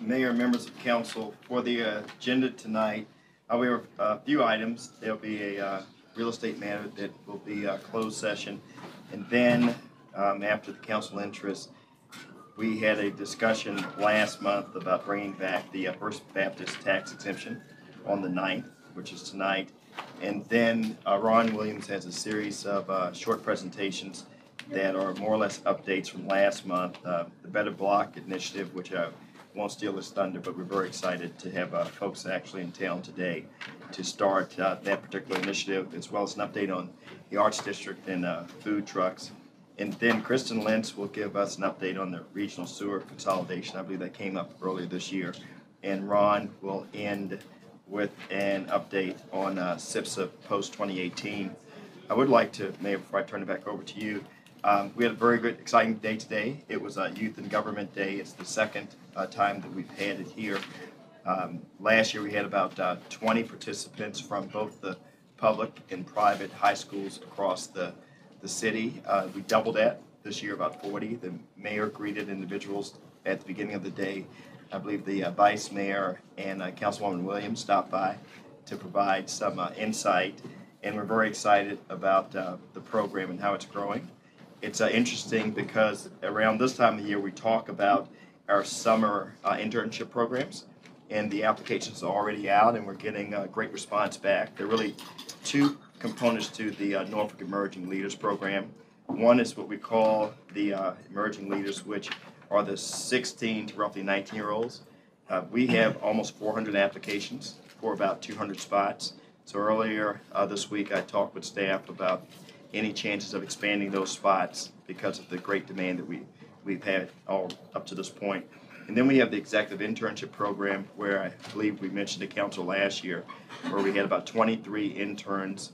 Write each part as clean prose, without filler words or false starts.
Mayor, members of council, for the agenda tonight, we have a few items. There'll be a real estate matter that will be a closed session. And then after the council interest, we had a discussion last month about bringing back the First Baptist tax exemption on the 9th, which is tonight. And then Ron Williams has a series of short presentations that are more or less updates from last month. The Better Block Initiative, which I won't steal his thunder, but we're very excited to have folks actually in town today to start that particular initiative, as well as an update on the Arts District and food trucks. And then Kristen Lentz will give us an update on the regional sewer consolidation. I believe that came up earlier this year. And Ron will end with an update on SIPSA post-2018. I would like to, Mayor, before I turn it back over to you, we had a very good, exciting day today. It was Youth and Government Day. It's the second time that we've had it here. Last year we had about 20 participants from both the public and private high schools across the city. We doubled that this year, about 40. The mayor greeted individuals at the beginning of the day. I believe the vice mayor and Councilwoman Williams stopped by to provide some insight, and we're very excited about the program and how it's growing. It's interesting because around this time of the year we talk about our summer internship programs, and the applications are already out, and we're getting a great response back. There are really two components to the Norfolk Emerging Leaders Program. One is what we call the Emerging Leaders, which are the 16 to roughly 19-year-olds. We have almost 400 applications for about 200 spots. So earlier this week I talked with staff about any chances of expanding those spots because of the great demand that we've had all up to this point. And then we have the Executive Internship Program, where I believe we mentioned to council last year, where we had about 23 interns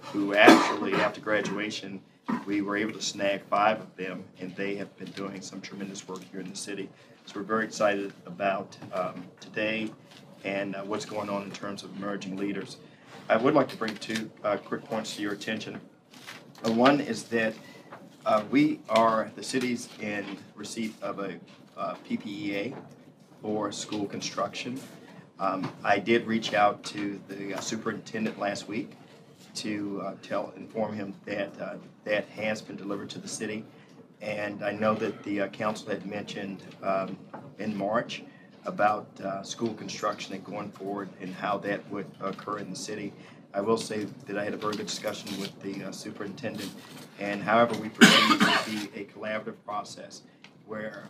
who actually, after graduation, we were able to snag 5 of them, and they have been doing some tremendous work here in the city. So we're very excited about today and what's going on in terms of emerging leaders. I would like to bring 2 quick points to your attention. One is that we are, the city's in receipt of a PPEA for school construction. I did reach out to the superintendent last week to inform him that that has been delivered to the city. And I know that the council had mentioned in March about school construction and going forward and how that would occur in the city. I will say that I had a very good discussion with the superintendent, and however we proceed will be a collaborative process where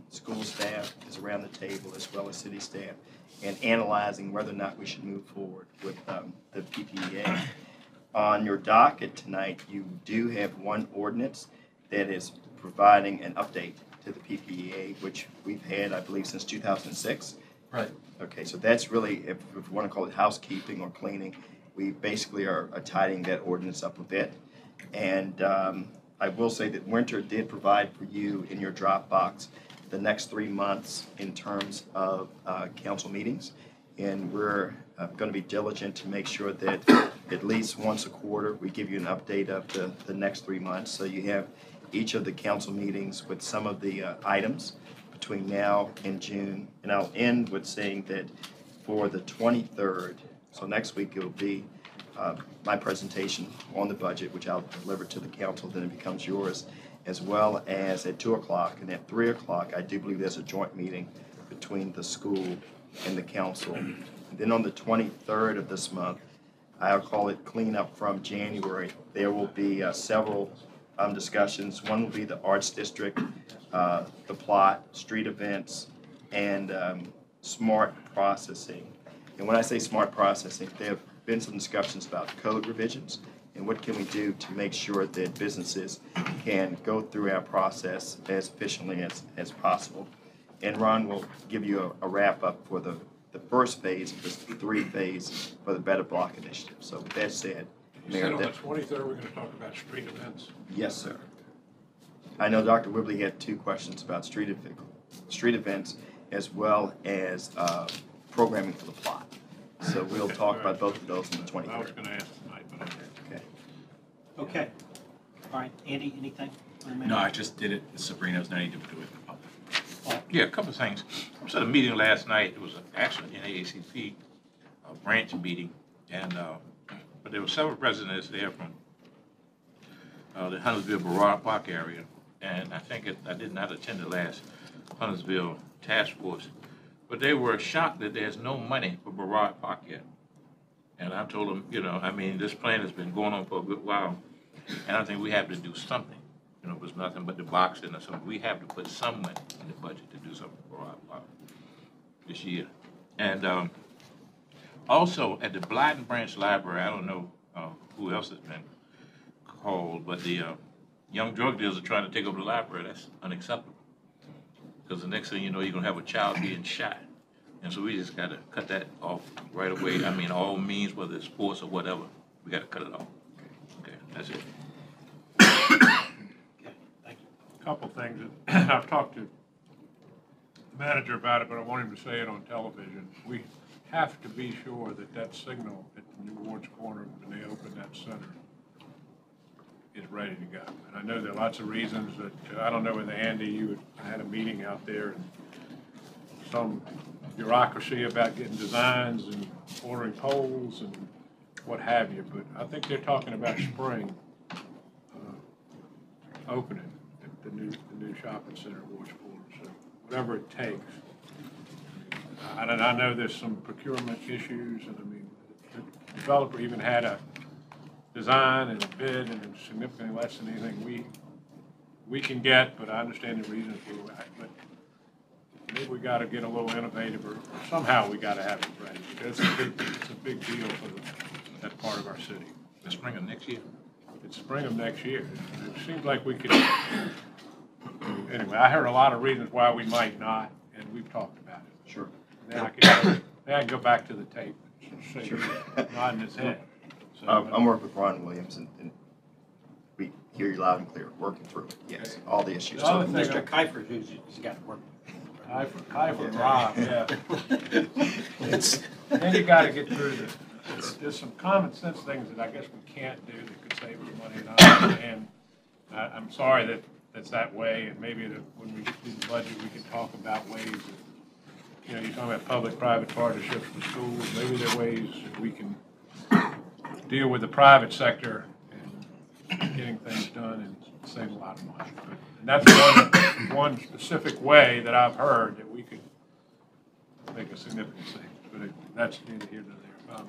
school staff is around the table as well as city staff and analyzing whether or not we should move forward with the PPEA. On your docket tonight, you do have one ordinance that is providing an update to the PPEA, which we've had, I believe, since 2006. Right. Okay, so that's really, if we want to call it housekeeping or cleaning, we basically are tidying that ordinance up a bit. And I will say that Winter did provide for you in your Dropbox the next 3 months in terms of council meetings. And we're going to be diligent to make sure that at least once a quarter we give you an update of the next 3 months. So you have each of the council meetings with some of the items between now and June. And I'll end with saying that for the 23rd, so next week, it will be my presentation on the budget, which I'll deliver to the council, then it becomes yours, as well as at 2 o'clock. And at 3 o'clock, I do believe there's a joint meeting between the school and the council. And then on the 23rd of this month, I'll call it cleanup from January. There will be several discussions. One will be the Arts District, the plot, street events, and smart processing. And when I say smart processing, there have been some discussions about code revisions and what can we do to make sure that businesses can go through our process as efficiently as possible. And Ron will give you a wrap-up for the first phase of this 3-phase for the Better Block Initiative. So with that said, Mayor, on the 23rd we're going to talk about street events. Yes, sir. I know Dr. Whibley had 2 questions about street events as well as programming for the plot. So we'll talk about both of those on the 23rd. I was going to ask tonight, but Okay. Okay. All right. Andy, anything? No, I just did it with Sabrina's, now I need to do it in public. yeah, a couple of things. was at a meeting last night. It was actually an NAACP branch meeting, and but there were several residents there from the Huntersville Barrard Park area, and I did not attend the last Huntersville task force, but they were shocked that there's no money for Barrard Park yet. And I told them, I mean, this plan has been going on for a good while, and I think we have to do something. It was nothing but the boxing or something. We have to put some money in the budget to do something for Barrard Park this year. And also at the Blyden Branch Library, I don't know who else has been called, but the young drug dealers are trying to take over the library. That's unacceptable. Because the next thing you know, you're going to have a child being shot. And so we just got to cut that off right away. I mean, all means, whether it's sports or whatever, we got to cut it off. Okay, that's it. Thank you. A couple things. That I've talked to the manager about it, but I want him to say it on television. We have to be sure that that signal at the New Wards Corner, when they open that center, is ready to go. And I know there are lots of reasons that, I don't know whether Andy, I had a meeting out there, and some bureaucracy about getting designs and ordering poles and what have you, but I think they're talking about spring opening the new shopping center at Wards Corner. So whatever it takes. I know there's some procurement issues, and I mean, the developer even had a design and a bid, and it's significantly less than anything we can get, but I understand the reasons for that. But maybe we got to get a little innovative, or somehow we got to have it ready. It's a big deal for that part of our city. The spring of next year? It's spring of next year. It seems like we could. Anyway, I heard a lot of reasons why we might not, and we've talked about it. Sure. Then I can go back to the tape and say, Sure. nodding his head. So, I'm working with Ron Williams, and we hear you loud and clear, working through it. Yes, all the issues. The other thing- Mr. Kiefer, who's got to work. Kiefer, Rob, yeah. Then you got to get through this. There's some common sense things that I guess we can't do that could save us money, and I'm sorry that that's that way. And maybe when we get through the budget, we can talk about ways that, you're talking about public-private partnerships with schools. Maybe there are ways that we can deal with the private sector and getting things done and save a lot of money. And that's one specific way that I've heard that we could make a significant savings. But that's neither here nor there.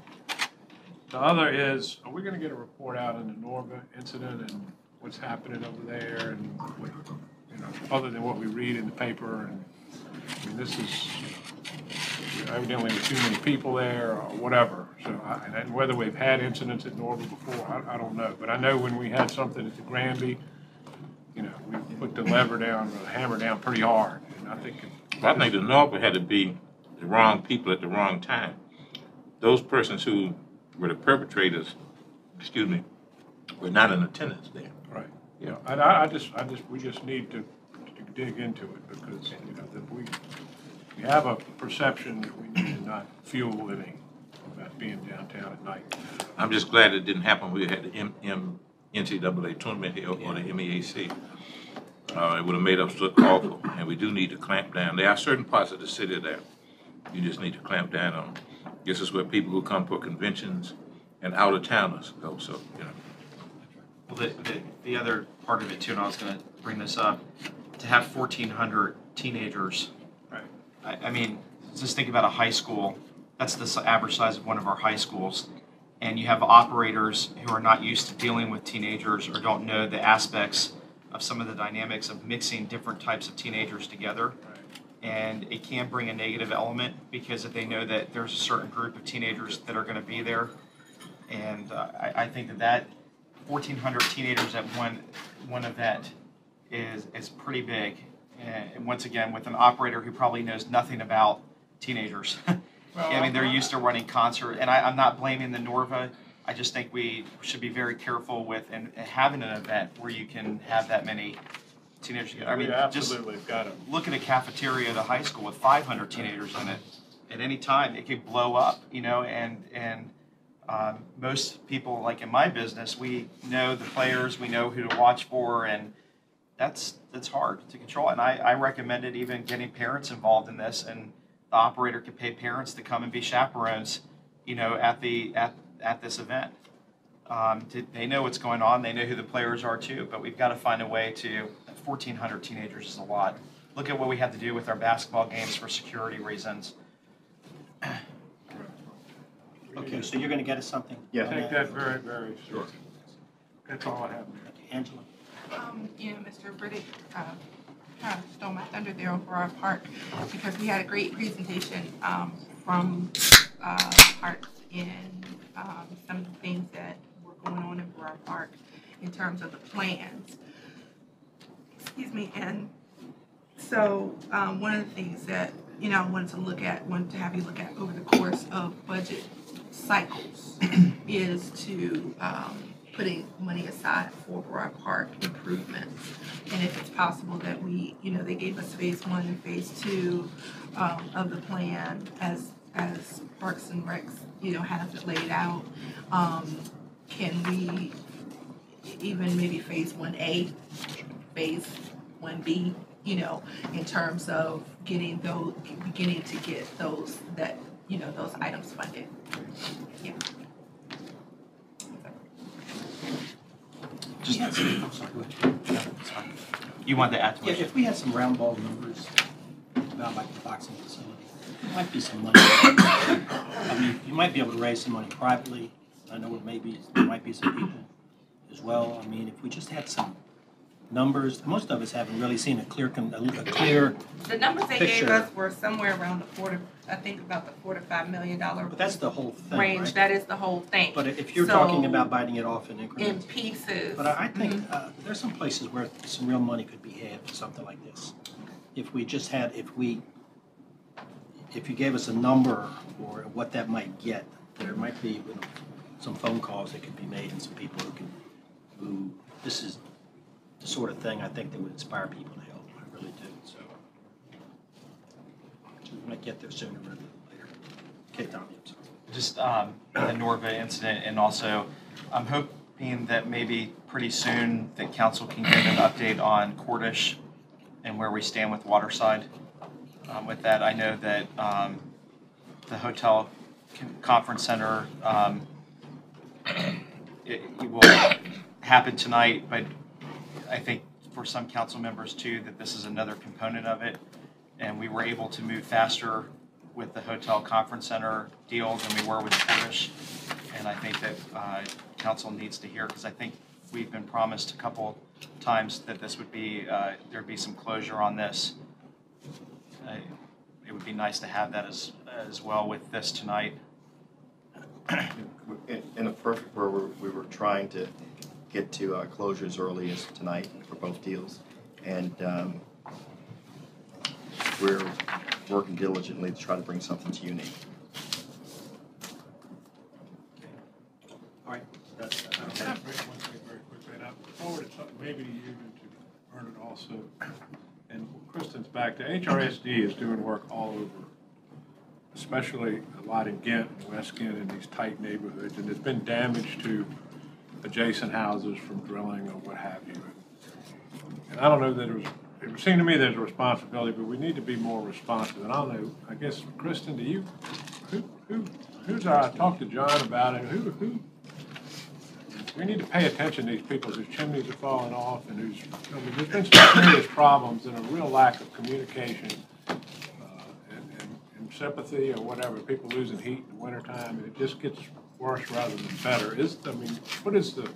The other is, are we going to get a report out on the Norva incident and what's happening over there, and what, other than what we read in the paper? And I mean, this is evidently too many people there or whatever. So, and whether we've had incidents at Norva before, I don't know. But I know when we had something at the Granby, we put the lever down, the hammer down pretty hard. And I think the Norva had to be the wrong people at the wrong time. Those persons who were the perpetrators, were not in attendance there. Right. Yeah. And we just need to dig into it, because that we have a perception that we need to not fuel any about being downtown at night. I'm just glad it didn't happen. We had the NCAA tournament here, or the MEAC. It would have made us look awful, and we do need to clamp down. There are certain parts of the city that you just need to clamp down on. This is where people who come for conventions and out-of-towners go, so, Well, the other part of it too, and I was going to bring this up, to have 1,400 teenagers. Right. I mean, just think about a high school. That's the average size of one of our high schools. And you have operators who are not used to dealing with teenagers or don't know the aspects of some of the dynamics of mixing different types of teenagers together. And it can bring a negative element, because if they know that there's a certain group of teenagers that are going to be there. And I think that 1,400 teenagers at one event is pretty big. And once again, with an operator who probably knows nothing about teenagers. Well, I mean, they're used to running concert, and I'm not blaming the Norva. I just think we should be very careful with and having an event where you can have that many teenagers together. I mean, just look at a cafeteria at a high school with 500 teenagers in it. At any time, it could blow up, and most people, like in my business, we know the players, we know who to watch for, and that's hard to control. And I recommended even getting parents involved in this, and the operator could pay parents to come and be chaperones, at this event. They know what's going on. They know who the players are too. But we've got to find a way to. 1,400 teenagers is a lot. Look at what we had to do with our basketball games for security reasons. Okay, so you're going to get us something? Yeah. Take that very, very seriously. That's all I have, Mayor. Angela? Mr. Burdick kind of stole my thunder there on Borough Park because we had a great presentation from Parks in some of the things that were going on in Borough Park in terms of the plans. Excuse me, and so one of the things that I wanted to have you look at over the course of budget cycles is to putting money aside for Borough Park improvements. And if it's possible that they gave us phase 1 and phase 2 of the plan as Parks and Recs, has it laid out. Can we even maybe phase 1A, phase 1B, in terms of beginning to get those items funded? Yeah. I'm sorry, go ahead. You want to add to Yeah, it? if we had some round ball numbers about like the boxing facility, there might be some money. I mean, you might be able to raise some money privately. I know there might be some people as well. I mean, if we just had some numbers, most of us haven't really seen a clear. The numbers they gave picture. us were somewhere around the $4 to $5 million But that's the whole thing, range. right? That is the whole thing. But if you're So, talking about biting it off in in increments. pieces. But I think there's some places where some real money could be had for something like this. If we just had, if you gave us a number or what that might get, there might be some phone calls that could be made and some people who this is the sort of thing I think that would inspire people to help. I really do. So we might get there sooner rather than later. Okay, Tommy, I'm sorry. Just the Norva incident, and also I'm hoping that maybe pretty soon that council can get an update on Cordish and where we stand with Waterside. With that, I know that the hotel conference center it will happen tonight, but I think for some council members too that this is another component of it, and we were able to move faster with the hotel conference center deal than we were with Cordish, and I think that council needs to hear, because I think we've been promised a couple times that this would be there'd be some closure on this. It would be nice to have that as well with this tonight. In a perfect world, we were trying to get to closure as early as tonight for both deals, and we're working diligently to try to bring something to you, Nate. All right. That's Can I break one thing very quickly? And I forwarded something maybe to you and to Bernard also. And Kristen's back. The HRSD is doing work all over, especially a lot in Ghent and West Ghent in these tight neighborhoods. And there's been damage to adjacent houses from drilling or what have you. And I don't know that it would seem to me there's a responsibility, but we need to be more responsive. And I don't know, I guess, Kristen, I talked to John about it, who we need to pay attention to these people whose chimneys are falling off and there's been some serious problems and a real lack of communication and sympathy or whatever, people losing heat in the wintertime, and it just gets worse rather than better. What is the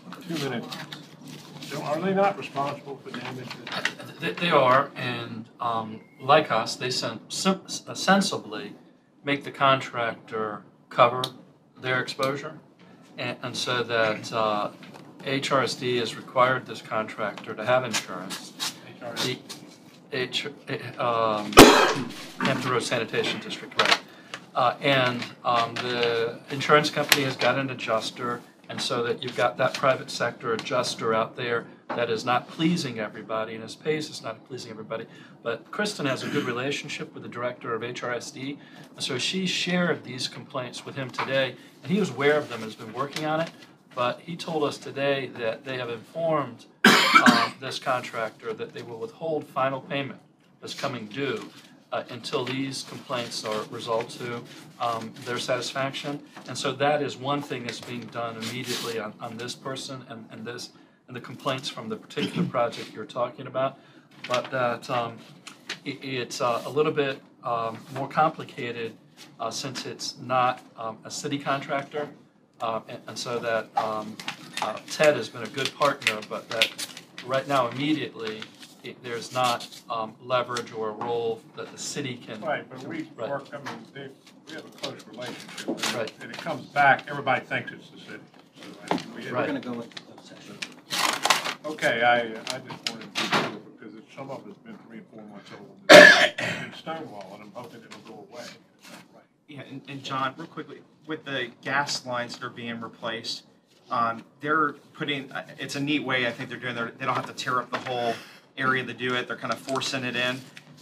2-minute, are they not responsible for damage? They are, and like us, they sensibly make the contractor cover their exposure. And so that HRSD has required this contractor to have insurance. Hampton Roads Sanitation District, right? And the insurance company has got an adjuster, and so that you've got that private sector adjuster out there that is not pleasing everybody, and his pace is not pleasing everybody. But Kristen has a good relationship with the director of HRSD, and so she shared these complaints with him today, and he was aware of them and has been working on it. But he told us today that they have informed this contractor that they will withhold final payment that's coming due until these complaints are resolved to their satisfaction. And so that is one thing that's being done immediately on this person and the complaints from the particular project you're talking about. But that it's a little bit more complicated since it's not a city contractor. And so that Ted has been a good partner, but that right now immediately there's not leverage or a role that the city can. Right, but we Right. work, I mean, we have a close relationship. Right. And it comes back, everybody thinks it's the city. So We're Right. gonna go into closed session. Okay, I just wanted to be sure because some of it's been 3 and 4 months old. It's been Stonewall, and I'm hoping it'll go away. It's not right. Yeah, and John, real quickly, with the gas lines that are being replaced, they're putting, it's a neat way I think they're doing, they don't have to tear up the whole area to do it, they're kind of forcing it in.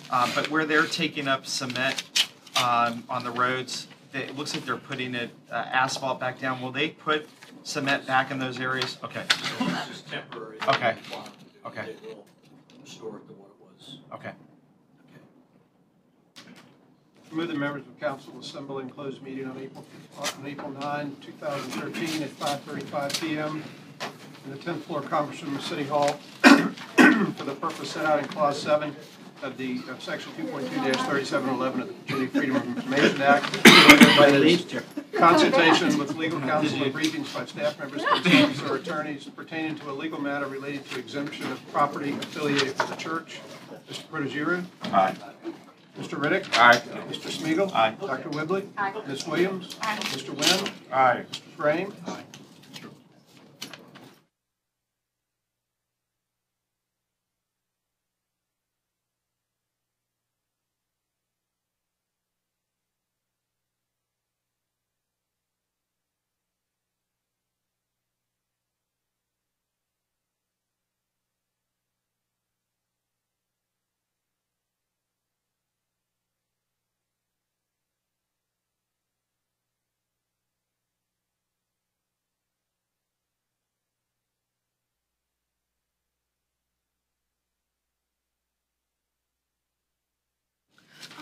But where they're taking up cement on the roads, it looks like they're putting it, asphalt back down. Will they put cement back in those areas? Okay, It's just temporary. Okay. Okay. They will restore it to what it was. okay. Move the members of council assemble in closed meeting on April 9, 2013 at 5:35 p.m. in the 10th floor conference room of City Hall for the purpose set out in Clause 7 of Section 2.2-3711 of the Virginia Freedom of Information Act. That is consultation with legal counsel and briefings by staff members, consultants, or attorneys pertaining to a legal matter relating to exemption of property affiliated with the church. Mr. Protogiru? Aye. Mr. Riddick? Aye. Mr. Smiegel? Aye. Dr. Whibley? Aye. Ms. Williams? Aye. Mr. Wynn? Aye. Mr. Frame? Aye.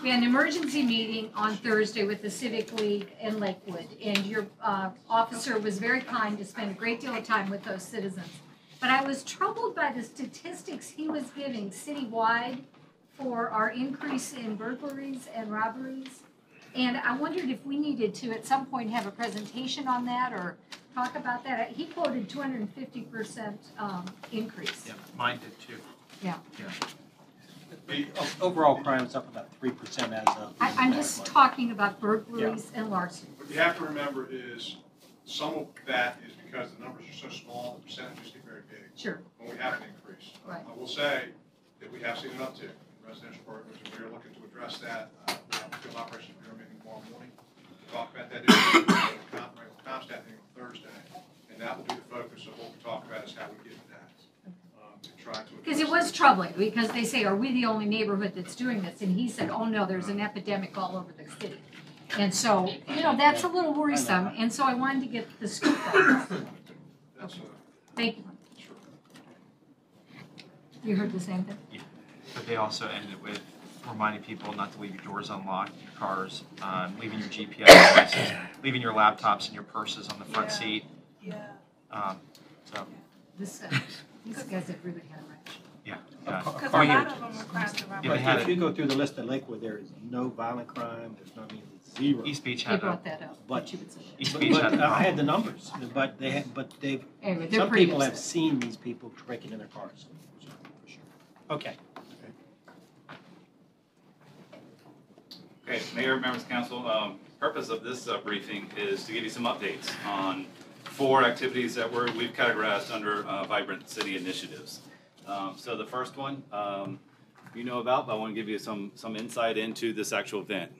We had an emergency meeting on Thursday with the Civic League in Lakewood, and your officer was very kind to spend a great deal of time with those citizens. But I was troubled by the statistics he was giving citywide for our increase in burglaries and robberies. And I wondered if we needed to, at some point, have a presentation on that or talk about that. He quoted 250% increase. Yeah, mine did too. Yeah. Overall crime's up about 3% as of. I'm just talking about burglaries and larceny. What you have to remember is some of that is because the numbers are so small, the percentages get very big Sure. when we have an increase. Right. I will say that we have seen an uptick in residential burglaries, and we are looking to address that. We have a field operations bureau meeting tomorrow morning to talk about that issue. We have a Comstat meeting on Thursday, and that will be the focus of what we talk about is how we get to that. To try to Because it was troubling, because they say, are we the only neighborhood that's doing this? And he said, oh no, there's an epidemic all over the city. And so, you know, that's a little worrisome, and so I wanted to get the scoop on this. That's Thank you. You heard the same thing? Yeah, but they also ended with reminding people not to leave your doors unlocked, your cars, leaving your GPS devices, leaving your laptops and your purses on the front seat. Yeah. So, These guys have really had a rash. yeah. Because Oh, a yeah. lot of them were crimes and Yeah, robberies. they had If it. you go through the list at Lakewood, there is no violent crime, there's no, I mean, zero. East Beach They had brought a, that up, But- but you would say that. East But Beach had a I had problem. the numbers, but they've, Anyway, they're some pretty people have upset. seen these people breaking in their cars. So, for sure. Okay. Okay, Mayor, members of council, purpose of this briefing is to give you some updates on 4 activities that we've categorized under Vibrant City Initiatives. So the first one you know about, but I want to give you some insight into this actual event.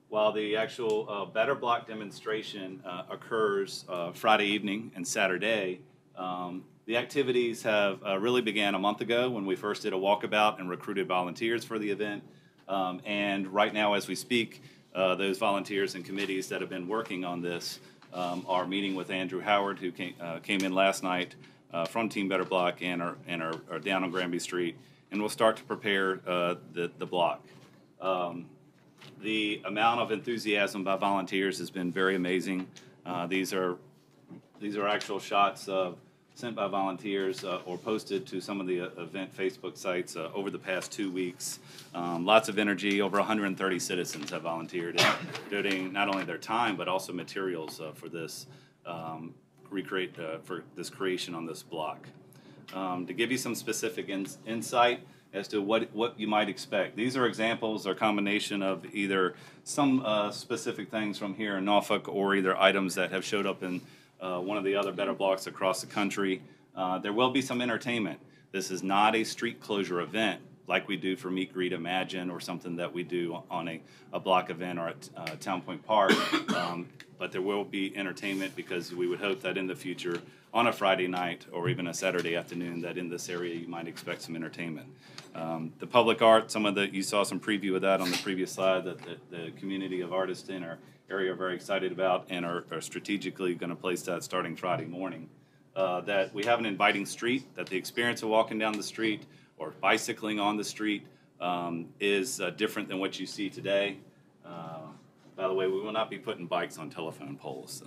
While the actual Better Block demonstration occurs Friday evening and Saturday, the activities have really began a month ago when we first did a walkabout and recruited volunteers for the event. And right now, as we speak, those volunteers and committees that have been working on this our meeting with Andrew Howard, who came in last night from Team Better Block and are down on Granby Street, and we'll start to prepare the block. The amount of enthusiasm by volunteers has been very amazing. These are actual shots sent by volunteers or posted to some of the event Facebook sites over the past 2 weeks. Lots of energy. Over 130 citizens have volunteered, donating not only their time but also materials for this for this creation on this block. To give you some specific insight as to what you might expect. These are examples or combination of either some specific things from here in Norfolk or either items that have showed up in one of the other Better Blocks across the country. There will be some entertainment. This is not a street closure event like we do for Meet, Greet, Imagine or something that we do on a block event or at Town Point Park. But there will be entertainment because we would hope that in the future on a Friday night or even a Saturday afternoon that in this area you might expect some entertainment. The public art, you saw some preview of that on the previous slide that the community of artists in our area are very excited about and are strategically going to place that starting Friday morning. That we have an inviting street, that the experience of walking down the street or bicycling on the street is different than what you see today. By the way, we will not be putting bikes on telephone poles.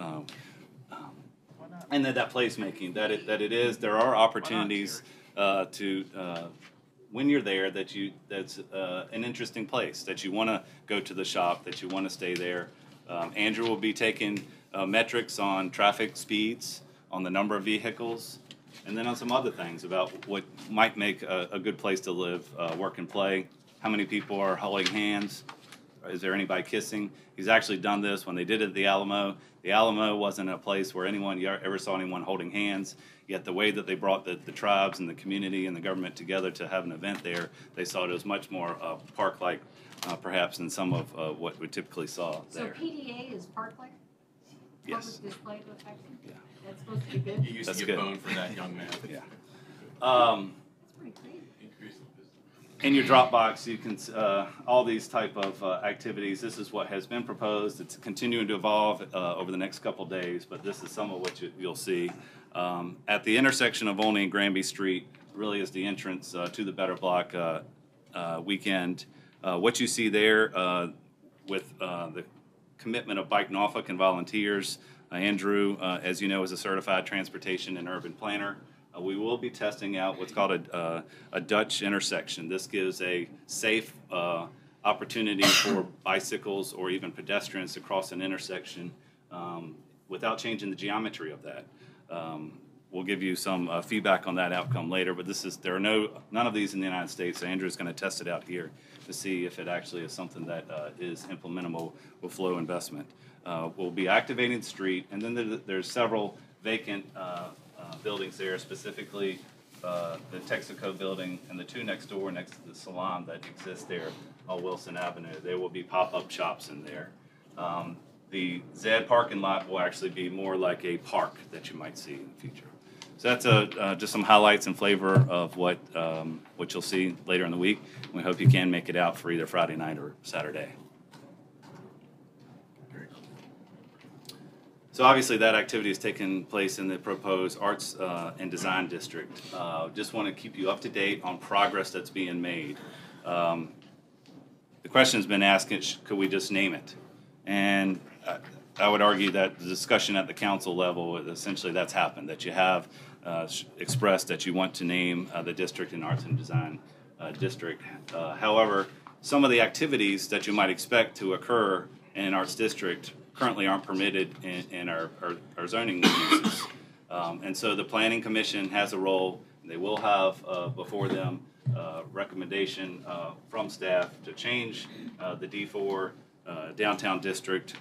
And that placemaking, there are opportunities to when you're there that's an interesting place, that you want to go to the shop, that you want to stay there. Andrew will be taking metrics on traffic speeds, on the number of vehicles, and then on some other things about what might make a good place to live, work, and play. How many people are holding hands? Is there anybody kissing? He's actually done this when they did it at the Alamo. The Alamo wasn't a place where you ever saw anyone holding hands. Yet the way that they brought the tribes and the community and the government together to have an event there, they saw it as much more park-like, perhaps, than some of what we typically saw there. So PDA is park-like? Yes. Public display effective? Yeah. That's supposed to be good? You used That's to get good. boned for that, young man. Yeah. That's pretty great. In your Dropbox, you can all these type of activities. This is what has been proposed. It's continuing to evolve over the next couple days, but this is some of what you'll see. At the intersection of Olney and Granby Street really is the entrance to the Better Block weekend. What you see there with the commitment of Bike Norfolk and volunteers. Andrew, as you know, is a certified transportation and urban planner. We will be testing out what's called a Dutch intersection. This gives a safe opportunity for bicycles or even pedestrians to cross an intersection without changing the geometry of that. We'll give you some feedback on that outcome later, but there are none of these in the United States. So Andrew's going to test it out here to see if it actually is something that is implementable with flow investment. We'll be activating the street, and then there's several vacant buildings there, specifically the Texaco building and the two next door next to the salon that exist there on Wilson Avenue. There will be pop-up shops in there. The Zed parking lot will actually be more like a park that you might see in the future. So that's just some highlights and flavor of what you'll see later in the week. We hope you can make it out for either Friday night or Saturday. So obviously that activity is taking place in the proposed Arts and Design District. Just want to keep you up to date on progress that's being made. The question has been asked, could we just name it? And I would argue that the discussion at the council level, essentially that's happened, that you have expressed that you want to name the district an Arts and Design District. However, some of the activities that you might expect to occur in an arts district currently aren't permitted in our zoning uses. And so the Planning Commission has a role. They will have before them recommendation from staff to change the D4 downtown district,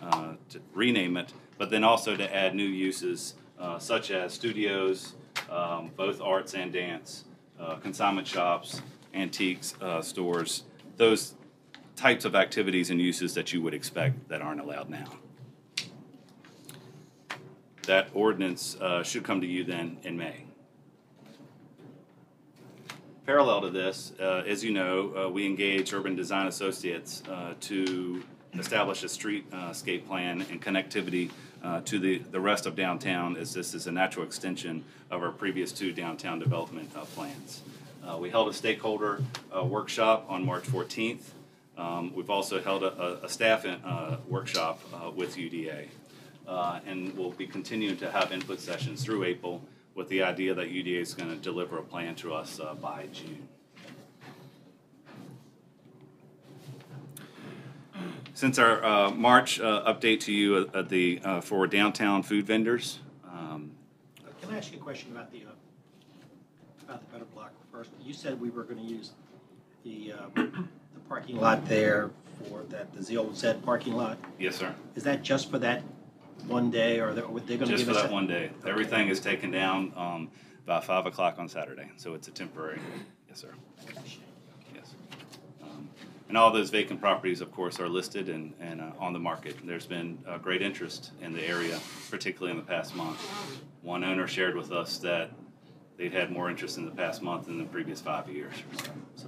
to rename it, but then also to add new uses such as studios, both arts and dance, consignment shops, antiques stores, those types of activities and uses that you would expect that aren't allowed now. That ordinance should come to you then in May. Parallel to this, as you know, we engage Urban Design Associates to establish a streetscape plan and connectivity to the rest of downtown, as this is a natural extension of our previous 2 downtown development plans. We held a stakeholder workshop on March 14th. We've also held a staff workshop with UDA. And we'll be continuing to have input sessions through April with the idea that UDA is going to deliver a plan to us by June. Since our March update to you for downtown food vendors. Can I ask you a question about the Better Block first? You said we were going to use the parking lot there for the old Zed parking lot. Yes, sir. Is that just for that one day, or are they going to give us just for that one day? Okay. Everything is taken down by 5 o'clock on Saturday, so it's a temporary. Yes, sir. Yes. And all those vacant properties, of course, are listed and on the market. There's been great interest in the area, particularly in the past month. One owner shared with us that they'd had more interest in the past month than the previous 5 years. So,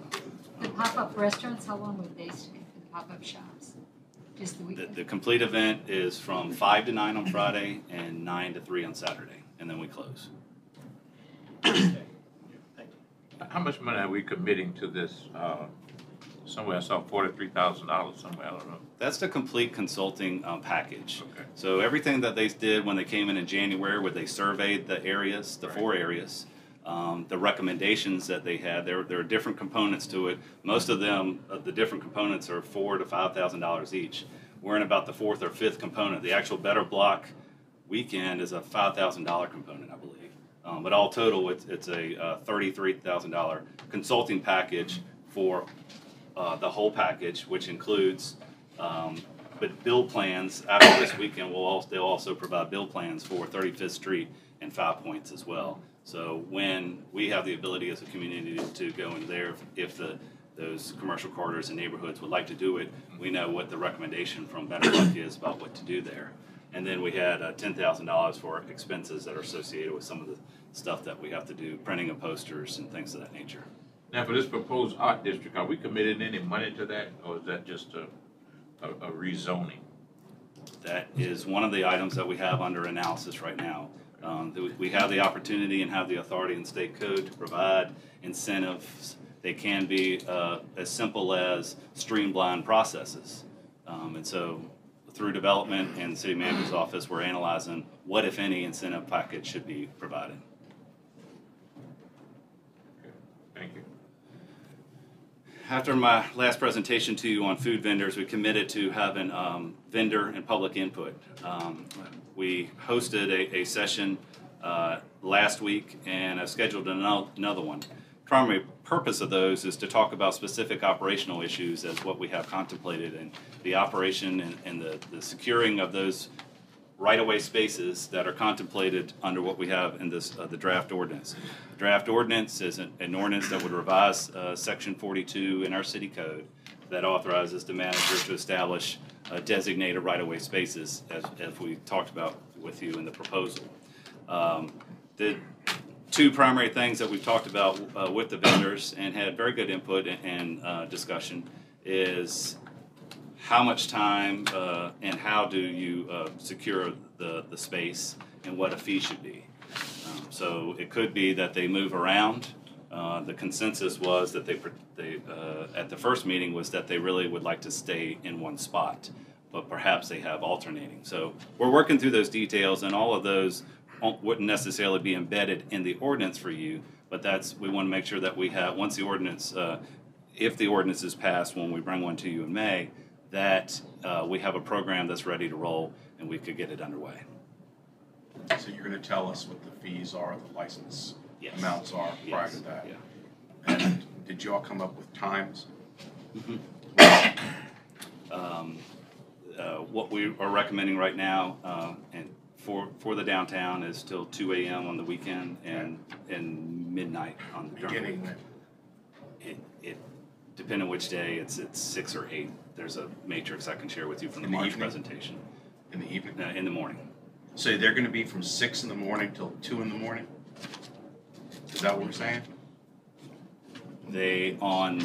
the pop-up restaurants, how long would they stay for the pop-up shops? Just the weekend? The complete event is from 5 to 9 on Friday and 9 to 3 on Saturday, and then we close. How much money are we committing to this? Somewhere I saw $43,000 somewhere, I don't know. That's the complete consulting package. Okay. So everything that they did when they came in January, where they surveyed the areas, the 4 areas, the recommendations that they had, there are different components to it. Most of them, the different components are $4,000 to $5,000 each. We're in about the 4th or 5th component. The actual Better Block weekend is a $5,000 component, I believe. But all total, it's a $33,000 consulting package for the whole package, which includes but bill plans. After this weekend, they'll also provide bill plans for 35th Street and 5 Points as well. So when we have the ability as a community to go in there, if those commercial corridors and neighborhoods would like to do it, we know what the recommendation from Better Luck is about what to do there. And then we had $10,000 for expenses that are associated with some of the stuff that we have to do, printing of posters and things of that nature. Now, for this proposed art district, are we committed any money to that, or is that just a rezoning? That is one of the items that we have under analysis right now. We have the opportunity and have the authority in state code to provide incentives. They can be as simple as streamlined processes. And so through development and the city manager's office, we're analyzing what, if any, incentive package should be provided. Okay. Thank you. After my last presentation to you on food vendors, we committed to having vendor and public input. We hosted a session last week, and I've scheduled another one. Primary purpose of those is to talk about specific operational issues as what we have contemplated in the operation and the securing of those right-of-way spaces that are contemplated under what we have in this the draft ordinance. The draft ordinance is an ordinance that would revise Section 42 in our city code that authorizes the manager to establish designated right-of-way spaces, as we talked about with you in the proposal. The two primary things that we've talked about with the vendors and had very good input and discussion is how much time and how do you secure the space and what a fee should be. So it could be that they move around. The consensus was that they at the first meeting was that they really would like to stay in one spot, but perhaps they have alternating. So we're working through those details, and all of those wouldn't necessarily be embedded in the ordinance for you, but we want to make sure that we have, once the ordinance, if the ordinance is passed when we bring one to you in May, that we have a program that's ready to roll and we could get it underway. So you're going to tell us what the fees are, the license Yes. amounts are prior Yes. to that? Yeah. And did you all come up with times? Mm-hmm. What we are recommending right now and for the downtown is till 2 a.m. on the weekend and midnight on the Beginning week. It depending on which day, it's 6 or 8. There's a matrix I can share with you from the In the March evening? presentation. In the evening? In the morning. So they're going to be from 6 in the morning till 2 in the morning? Is that what we're saying? They on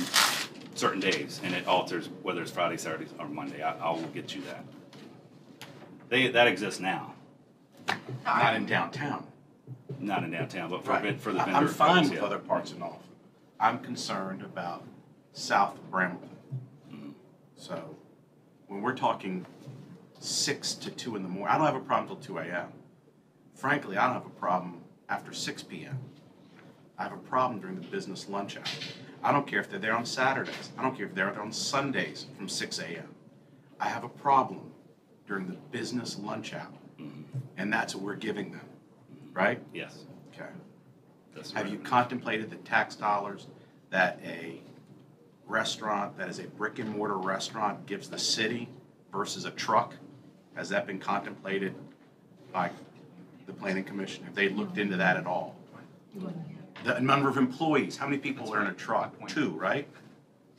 certain days, and it alters whether it's Friday, Saturday, or Monday. I will get you that. That exists now, Not in downtown. not in downtown, but for Right. for the vendor. I'm fine folks, with yeah. other parts of Norfolk. I'm concerned about south of Brambleton. Mhm. So when we're talking 6 to 2 in the morning, I don't have a problem till 2 a.m. Frankly, I don't have a problem after 6 p.m. I have a problem during the business lunch hour. I don't care if they're there on Saturdays. I don't care if they're there on Sundays from 6 a.m. I have a problem during the business lunch hour, Mhm. and that's what we're giving them, right? Yes. Okay. That's Have right. you contemplated the tax dollars that a restaurant, that is a brick and mortar restaurant, gives the city versus a truck? Has that been contemplated by the planning commission? Have they looked into that at all? The number of employees, how many people are in a truck? 2, right?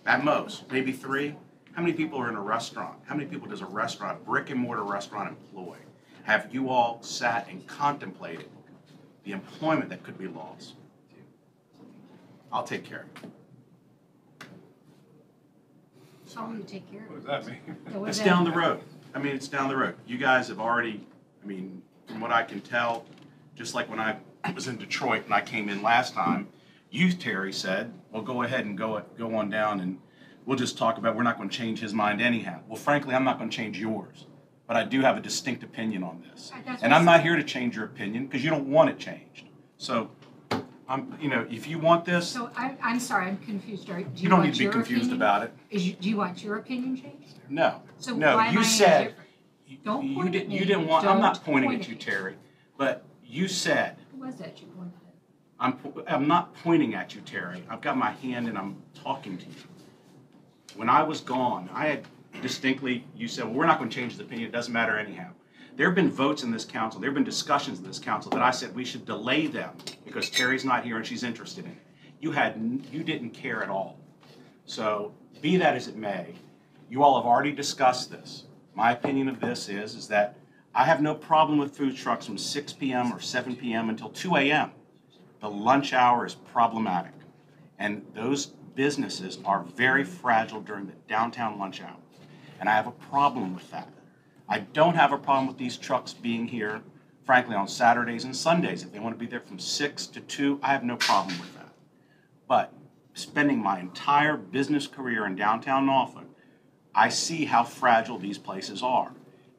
At most, maybe 3? How many people are in a restaurant? How many people does a restaurant, brick and mortar restaurant employ? Have you all sat and contemplated the employment that could be lost? I'll take care of it. How will you take care What of does it? that mean? So what It's about- down the road. I mean, it's down the road. You guys have already, I mean, from what I can tell, just like when I was in Detroit and I came in last time, you, Terry, said, well, go ahead and go on down and we'll just talk about, we're not going to change his mind anyhow. Well, frankly, I'm not going to change yours, but I do have a distinct opinion on this. That's And what I'm I not here to change your opinion because you don't want it changed. So, if you want this, So I'm sorry, I'm confused. Do you don't want need to be your confused opinion? about it. Do you want your opinion changed? No. So No, why am you I any said, different? Don't point at me. You didn't want, I'm not Don't pointing point at you, me. Terry, but you said, Who was that you pointed at? I'm not pointing at you, Terry. I've got my hand and I'm talking to you. When I was gone, I had distinctly, you said, well, we're not going to change his opinion. It doesn't matter anyhow. There have been votes in this council, there have been discussions in this council that I said we should delay them because Terry's not here and she's interested in it. You didn't care at all. So be that as it may, you all have already discussed this. My opinion of this is that I have no problem with food trucks from 6 p.m. or 7 p.m. until 2 a.m. The lunch hour is problematic. And those businesses are very fragile during the downtown lunch hour. And I have a problem with that. I don't have a problem with these trucks being here, frankly, on Saturdays and Sundays. If they want to be there from 6 to 2, I have no problem with that. But spending my entire business career in downtown Norfolk, I see how fragile these places are.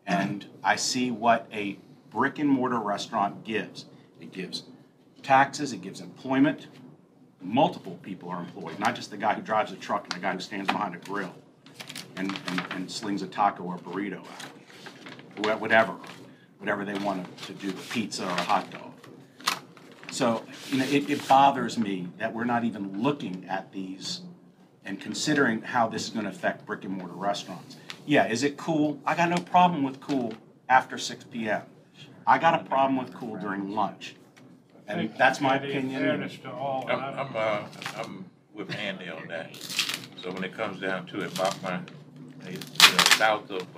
And I see what a brick and mortar restaurant gives. It gives taxes, it gives employment. Multiple people are employed, not just the guy who drives a truck and the guy who stands behind a grill and slings a taco or burrito out. Whatever they want to do, a pizza or a hot dog. So, it bothers me that we're not even looking at these and considering how this is going to affect brick and mortar restaurants. Yeah, is it cool? I got no problem with cool after 6 p.m. I got a problem with cool during lunch. And that's my In opinion. fairness to all, and I'm with Andy on that. So when it comes down to it, south of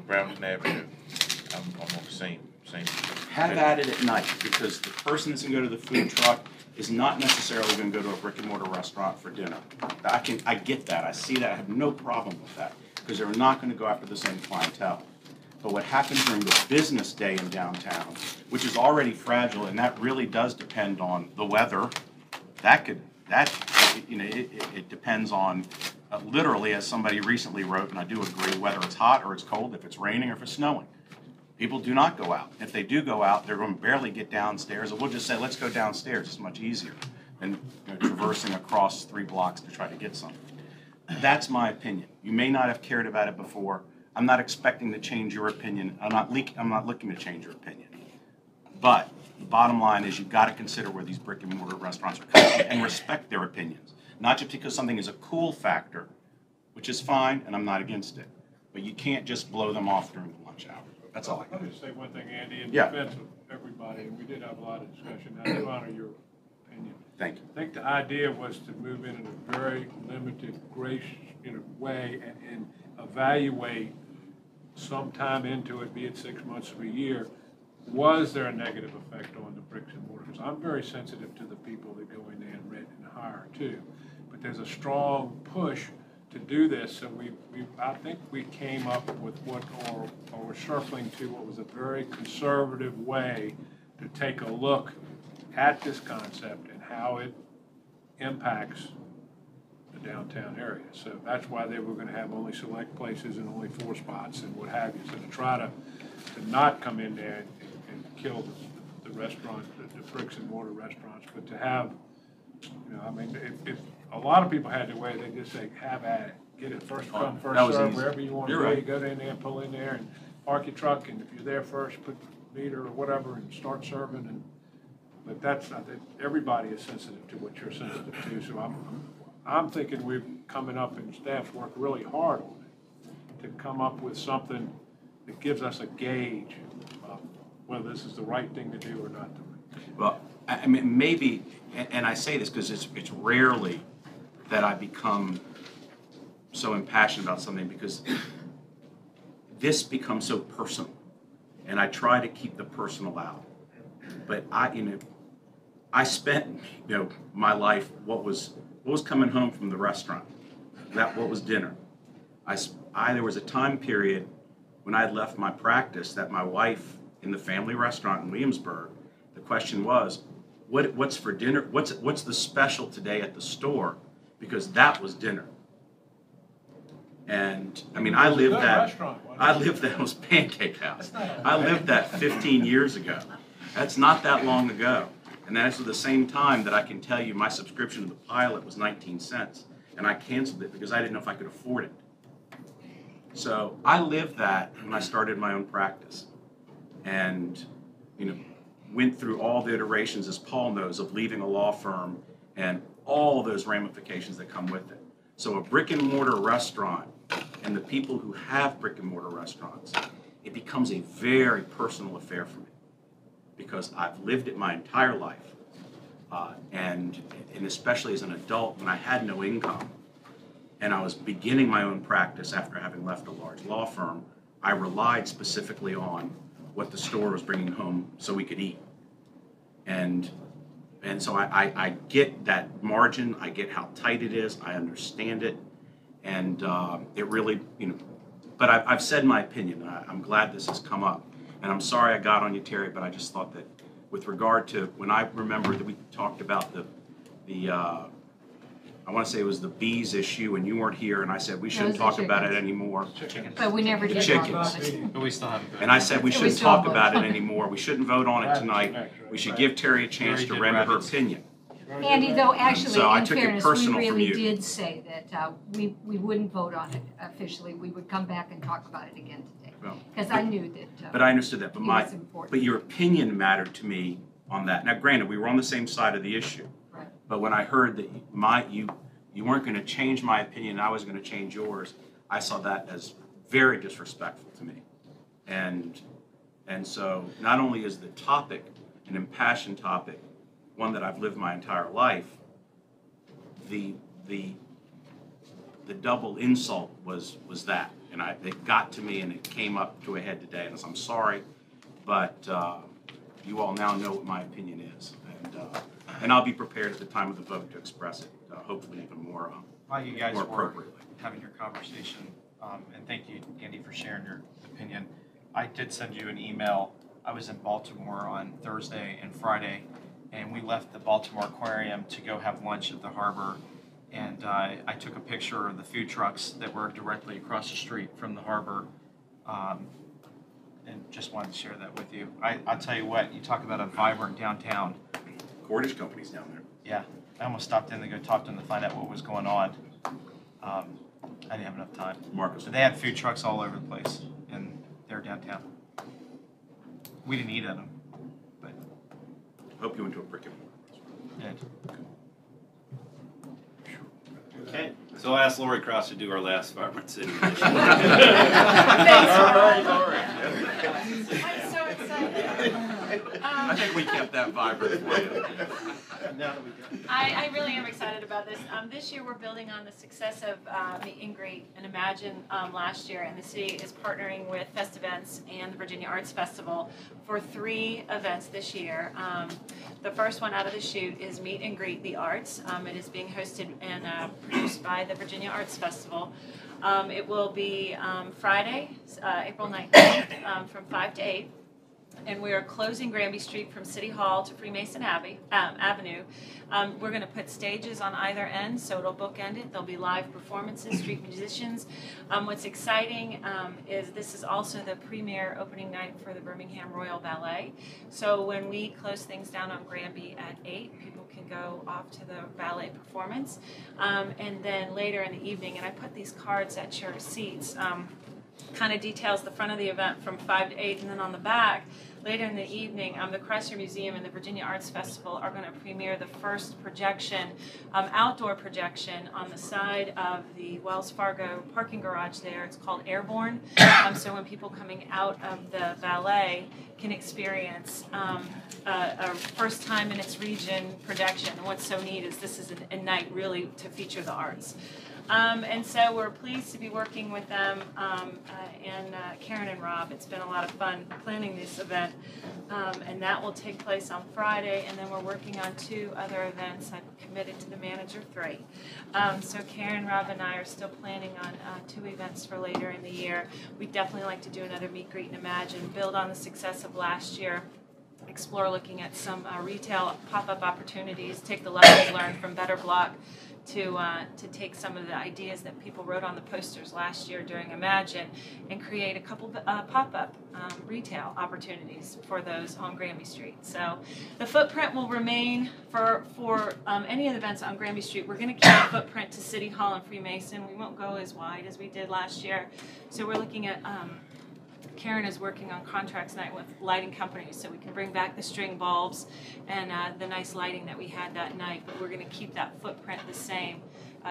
Brownson Avenue, I'm on the same. Have at it at night, because the person that's gonna go to the food truck is not necessarily gonna go to a brick and mortar restaurant for dinner. I get that, I see that, I have no problem with that, because they're not gonna go after the same clientele. But what happens during the business day in downtown, which is already fragile, and that really does depend on the weather, it depends on, literally, as somebody recently wrote, and I do agree, whether it's hot or it's cold, if it's raining or if it's snowing. People do not go out. If they do go out, they're going to barely get downstairs, and we'll just say, let's go downstairs. It's much easier than traversing across 3 blocks to try to get something. That's my opinion. You may not have cared about it before. I'm not expecting to change your opinion. I'm not looking to change your opinion. But the bottom line is you've got to consider where these brick and mortar restaurants are coming from and respect their opinions. Not just because something is a cool factor, which is fine, and I'm not against it. But you can't just blow them off during the lunch hour. That's all I Let can me just say one thing, Andy, in Yeah. defense of everybody, and we did have a lot of discussion. I do honor your opinion. Thank you. I think the idea was to move in a very limited, gracious, way and evaluate sometime into it, be it 6 months or a year, was there a negative effect on the bricks and mortars? I'm very sensitive to the people that go in there and rent and hire too. But there's a strong push to do this. So I think we came up with what, or we're circling to what was a very conservative way to take a look at this concept and how it impacts the downtown area. So that's why they were gonna have only select places and only 4 spots and what have you. So to try to not come in there and kill the restaurant, the bricks and mortar restaurants, but to have, you know, I mean, if a lot of people had their way, they just say, have at it. Get it first come, That first was serve, easy. wherever you want to You're go. right. You go in there, pull in there and park your truck, and if you're there first, put the meter or whatever and start serving. And but that's, I think, everybody is sensitive to what you're sensitive to. So I'm thinking we're coming up, and staff's worked really hard on it to come up with something that gives us a gauge of whether this is the right thing to do or not. Well, I mean, maybe, and I say this because it's rarely that I become so impassioned about something, because this becomes so personal, and I try to keep the personal out. But I spent, my life, what was coming home from the restaurant, what was dinner. There was a time period when I had left my practice that my wife in the family restaurant in Williamsburg, the question was, what's for dinner? What's the special today at the store? Because that was dinner. And I mean, I lived that was Pancake House. I lived that 15 years ago. That's not that long ago. And that's at the same time that I can tell you my subscription to the Pilot was 19 cents. And I canceled it because I didn't know if I could afford it. So I lived that when I started my own practice. And, went through all the iterations, as Paul knows, of leaving a law firm and all those ramifications that come with it. So a brick and mortar restaurant and the people who have brick and mortar restaurants, it becomes a very personal affair for me because I've lived it my entire life. And especially as an adult when I had no income and I was beginning my own practice after having left a large law firm, I relied specifically on what the store was bringing home so we could eat. And so I get that margin, I get how tight it is, I understand it, and it really, but I've said my opinion. I'm glad this has come up, and I'm sorry I got on you, Terry, but I just thought that with regard to, when I remember that we talked about I want to say it was the bees issue, and you weren't here, and I said we shouldn't talk about it anymore. But we never did talk about it. But we still haven't voted. And I said we shouldn't still talk vote. about it anymore. We shouldn't vote on it tonight. We should give Terry a chance to render her opinion. Andy, though, actually, So I in took it fairness, we personal from really you. did say that we wouldn't vote on it officially. We would come back and talk about it again today. Well, Because I knew that But I understood that. it was important. But your opinion mattered to me on that. Now, granted, we were on the same side of the issue. Right. But when I heard that you weren't going to change my opinion, and I was going to change yours, I saw that as very disrespectful to me. And so not only is the topic an impassioned topic, one that I've lived my entire life, the double insult was that. And it got to me, and it came up to a head today. And I'm sorry, but you all now know what my opinion is. And I'll be prepared at the time of the vote to express it, hopefully even more While you guys more were appropriately. having your conversation, and thank you, Andy, for sharing your opinion. I did send you an email. I was in Baltimore on Thursday and Friday, and we left the Baltimore Aquarium to go have lunch at the harbor. And I took a picture of the food trucks that were directly across the street from the harbor, and just wanted to share that with you. I'll tell you what, you talk about a vibrant downtown. Cordage Company's down there. Yeah, I almost stopped in to go talk to them to find out what was going on. I didn't have enough time. Marcus. But they had food trucks all over the place in their downtown. We didn't eat at them, but Hope you went to a brick and mortar. yeah. Okay. So I asked Lori Cross to do our last Vibrant City edition. All right, all right. I'm so excited. I think we kept that vibrant for you. Now that we got. I really am excited about this. This year we're building on the success of Meet and Greet and Imagine last year, and the city is partnering with Fest Events and the Virginia Arts Festival for 3 events this year. The first one out of the chute is Meet and Greet the Arts. It is being hosted and produced by the Virginia Arts Festival. It will be Friday, April 19th, from 5 to 8. And we are closing Granby Street from City Hall to Freemason Avenue. We're going to put stages on either end, so it'll bookend it. There'll be live performances, street musicians. What's exciting is this is also the premier opening night for the Birmingham Royal Ballet. So when we close things down on Granby at 8, people can go off to the ballet performance. And then later in the evening, and I put these cards at your seats, kind of details the front of the event from 5 to 8, and then on the back, later in the evening, the Chrysler Museum and the Virginia Arts Festival are going to premiere the first projection, outdoor projection on the side of the Wells Fargo parking garage there. It's called Airborne. So when people coming out of the ballet can experience a first time in its region projection. And what's so neat is this is a night really to feature the arts. And so we're pleased to be working with them and Karen and Rob. It's been a lot of fun planning this event, and that will take place on Friday, and then we're working on 2 other events. I've committed to the manager 3. So Karen, Rob, and I are still planning on 2 events for later in the year. We'd definitely like to do another Meet, Greet, and Imagine, build on the success of last year, explore looking at some retail pop-up opportunities, take the lessons learned from Better Block to take some of the ideas that people wrote on the posters last year during Imagine and create a couple pop-up retail opportunities for those on Granby Street. So the footprint will remain for any of the events on Granby Street. We're going to keep the footprint to City Hall and Freemason. We won't go as wide as we did last year. So we're looking at Karen is working on contracts night with lighting companies, so we can bring back the string bulbs and the nice lighting that we had that night. But we're going to keep that footprint the same,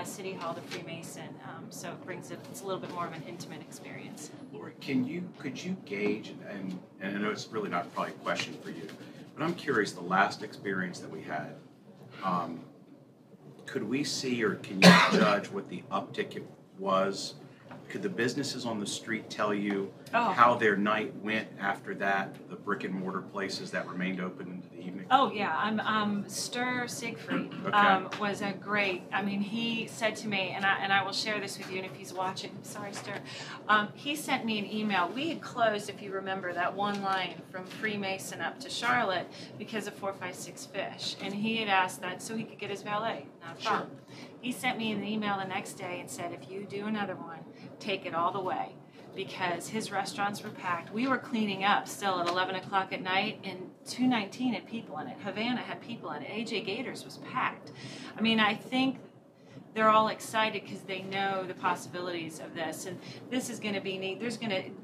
City Hall to Freemason. So it brings it's a little bit more of an intimate experience. Lori, could you gauge, and I know it's really not probably a question for you, but I'm curious, the last experience that we had, could we see or can you judge what the uptick was? Could the businesses on the street tell you how their night went after that, the brick and mortar places that remained open into the evening? Oh yeah, Stir Siegfried was a great, I mean, he said to me, and I will share this with you, and if he's watching, sorry Stir, he sent me an email. We had closed, if you remember, that one line from Freemason up to Charlotte because of 456 Fish, and he had asked that so he could get his valet, not a problem. He sent me an email the next day and said, if you do another one, take it all the way, because his restaurants were packed. We were cleaning up still at 11 o'clock at night, and 219 had people in it. Havana had people in it. AJ Gators was packed. I mean, I think they're all excited because they know the possibilities of this, and this is going to be neat.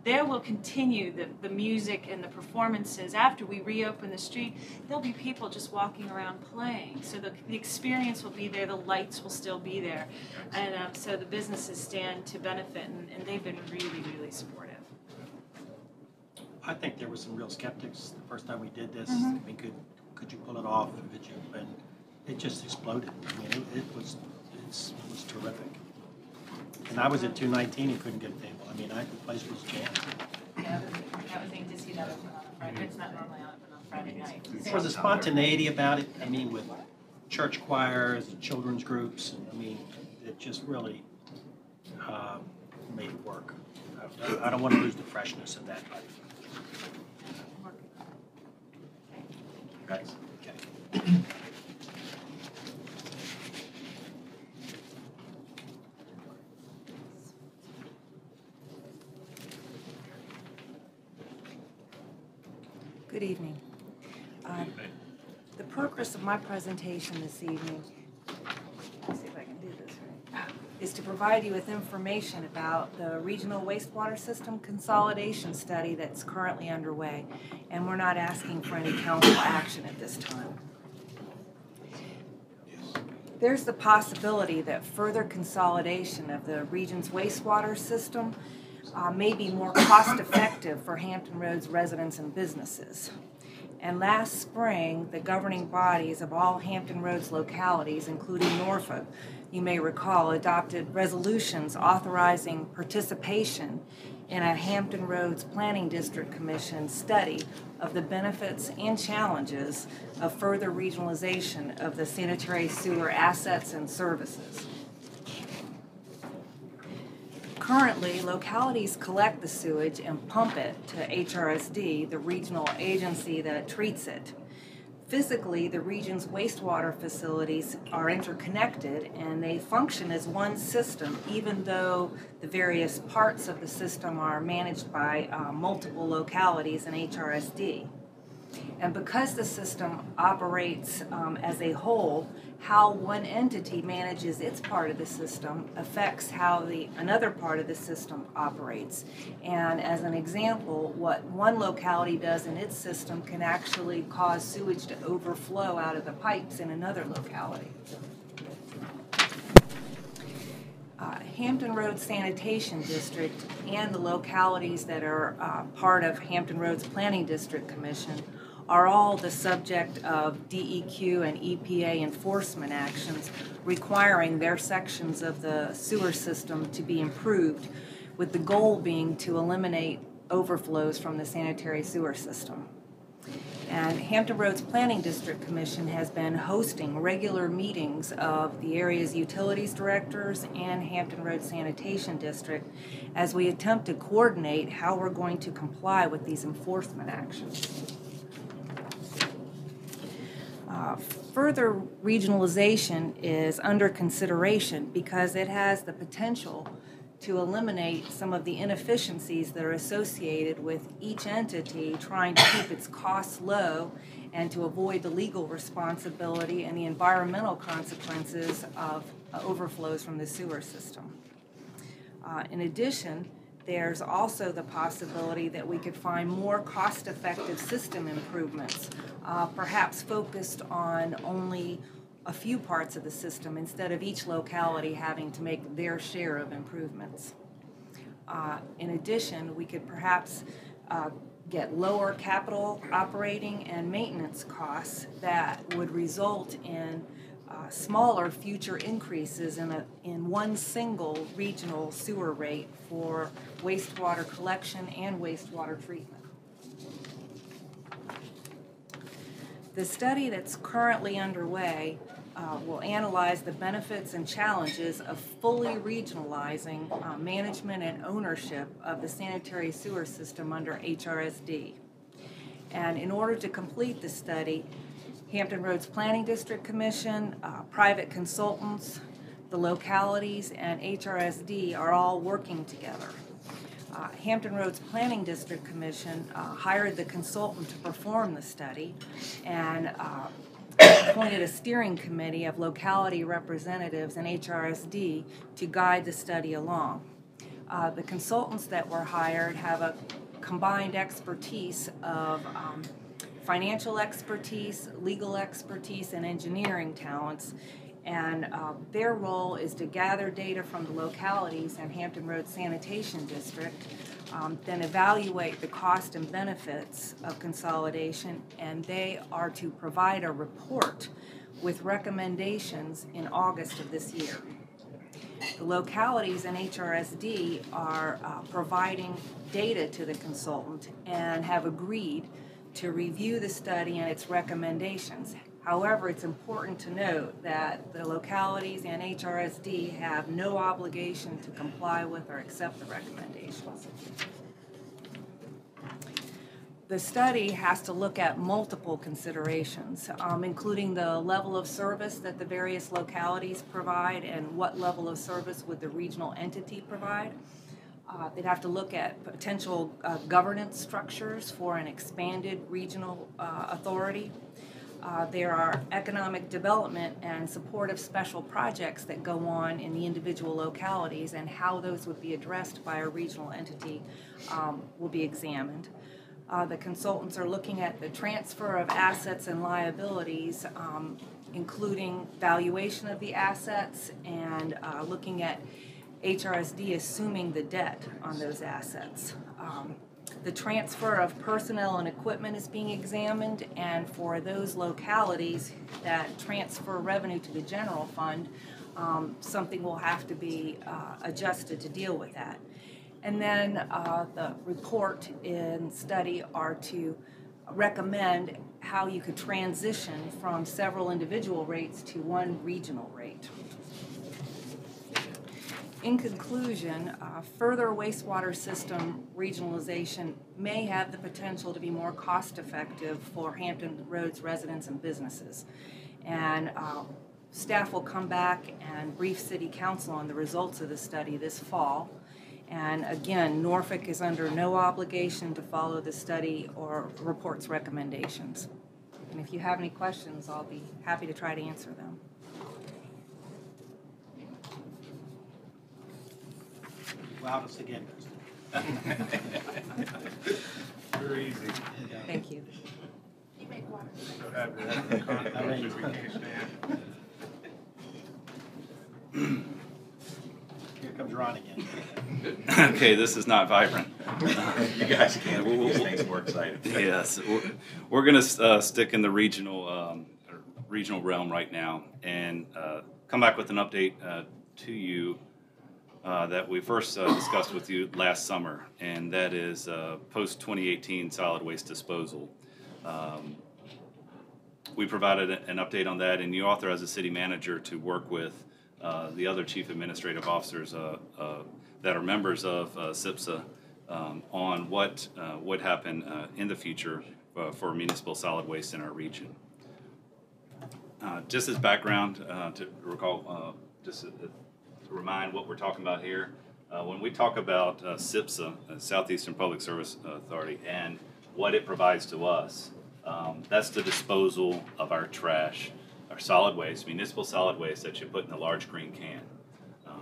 There will continue the music and the performances after we reopen the street. There'll be people just walking around playing, so the experience will be there. The lights will still be there, and so the businesses stand to benefit, and they've been really, really supportive. I think there were some real skeptics the first time we did this. I mean, could you pull it off? And it just exploded. I mean, it was terrific. And I was at 219 and couldn't get a table. I mean, the place was jammed. Yeah, that was neat to see that open on a Friday. It's not normally open on Friday night. There was a spontaneity about it. I mean, with church choirs and children's groups. And, I mean, it just really made it work. I don't want to lose the freshness of that. Guys. Okay. Good evening. The purpose of my presentation this evening, let's see if I can do this right, is to provide you with information about the regional wastewater system consolidation study that's currently underway, and we're not asking for any council action at this time. There's the possibility that further consolidation of the region's wastewater system may be more cost-effective for Hampton Roads residents and businesses. And last spring, the governing bodies of all Hampton Roads localities, including Norfolk, you may recall, adopted resolutions authorizing participation in a Hampton Roads Planning District Commission study of the benefits and challenges of further regionalization of the sanitary sewer assets and services. Currently, localities collect the sewage and pump it to HRSD, the regional agency that treats it. Physically, the region's wastewater facilities are interconnected and they function as one system, even though the various parts of the system are managed by multiple localities in HRSD. And because the system operates as a whole, how one entity manages its part of the system affects how another part of the system operates. And as an example, what one locality does in its system can actually cause sewage to overflow out of the pipes in another locality. Hampton Roads Sanitation District and the localities that are part of Hampton Roads Planning District Commission are all the subject of DEQ and EPA enforcement actions requiring their sections of the sewer system to be improved, with the goal being to eliminate overflows from the sanitary sewer system. And Hampton Roads Planning District Commission has been hosting regular meetings of the area's utilities directors and Hampton Roads Sanitation District as we attempt to coordinate how we're going to comply with these enforcement actions. Further regionalization is under consideration because it has the potential to eliminate some of the inefficiencies that are associated with each entity trying to keep its costs low and to avoid the legal responsibility and the environmental consequences of overflows from the sewer system. In addition, there's also the possibility that we could find more cost-effective system improvements, perhaps focused on only a few parts of the system instead of each locality having to make their share of improvements. In addition, we could perhaps get lower capital operating and maintenance costs that would result in smaller future increases in one single regional sewer rate for wastewater collection and wastewater treatment. The study that's currently underway will analyze the benefits and challenges of fully regionalizing management and ownership of the sanitary sewer system under HRSD. And in order to complete the study, Hampton Roads Planning District Commission, private consultants, the localities, and HRSD are all working together. Hampton Roads Planning District Commission hired the consultant to perform the study and appointed a steering committee of locality representatives and HRSD to guide the study along. The consultants that were hired have a combined expertise of financial expertise, legal expertise, and engineering talents, and their role is to gather data from the localities and Hampton Roads Sanitation District, then evaluate the cost and benefits of consolidation, and they are to provide a report with recommendations in August of this year. The localities and HRSD are providing data to the consultant and have agreed to review the study and its recommendations. However, it's important to note that the localities and HRSD have no obligation to comply with or accept the recommendations. The study has to look at multiple considerations, including the level of service that the various localities provide and what level of service would the regional entity provide. They'd have to look at potential governance structures for an expanded regional authority. There are economic development and supportive special projects that go on in the individual localities, and how those would be addressed by a regional entity will be examined. The consultants are looking at the transfer of assets and liabilities, including valuation of the assets and looking at HRSD assuming the debt on those assets. The transfer of personnel and equipment is being examined, and for those localities that transfer revenue to the general fund, something will have to be adjusted to deal with that. And then the report and study are to recommend how you could transition from several individual rates to one regional rate. In conclusion, further wastewater system regionalization may have the potential to be more cost-effective for Hampton Roads residents and businesses. And staff will come back and brief City Council on the results of the study this fall. And again, Norfolk is under no obligation to follow the study or report's recommendations. And if you have any questions, I'll be happy to try to answer them. Loud us again. Very easy. Thank you. You make water. So have the controversy we can't stand. Here comes Ron again. Okay, this is not vibrant. You guys can. We'll make it more exciting. Yes, we're going to stick in the regional realm right now and come back with an update to you that we first discussed with you last summer, and that is post-2018 solid waste disposal. We provided an update on that, and you authorized the city manager to work with the other chief administrative officers that are members of CIPSA on what would happen in the future for municipal solid waste in our region. Just as background, to recall, to remind what we're talking about here, when we talk about CIPSA, Southeastern Public Service Authority, and what it provides to us, that's the disposal of our trash, our solid waste, municipal solid waste that you put in a large green can.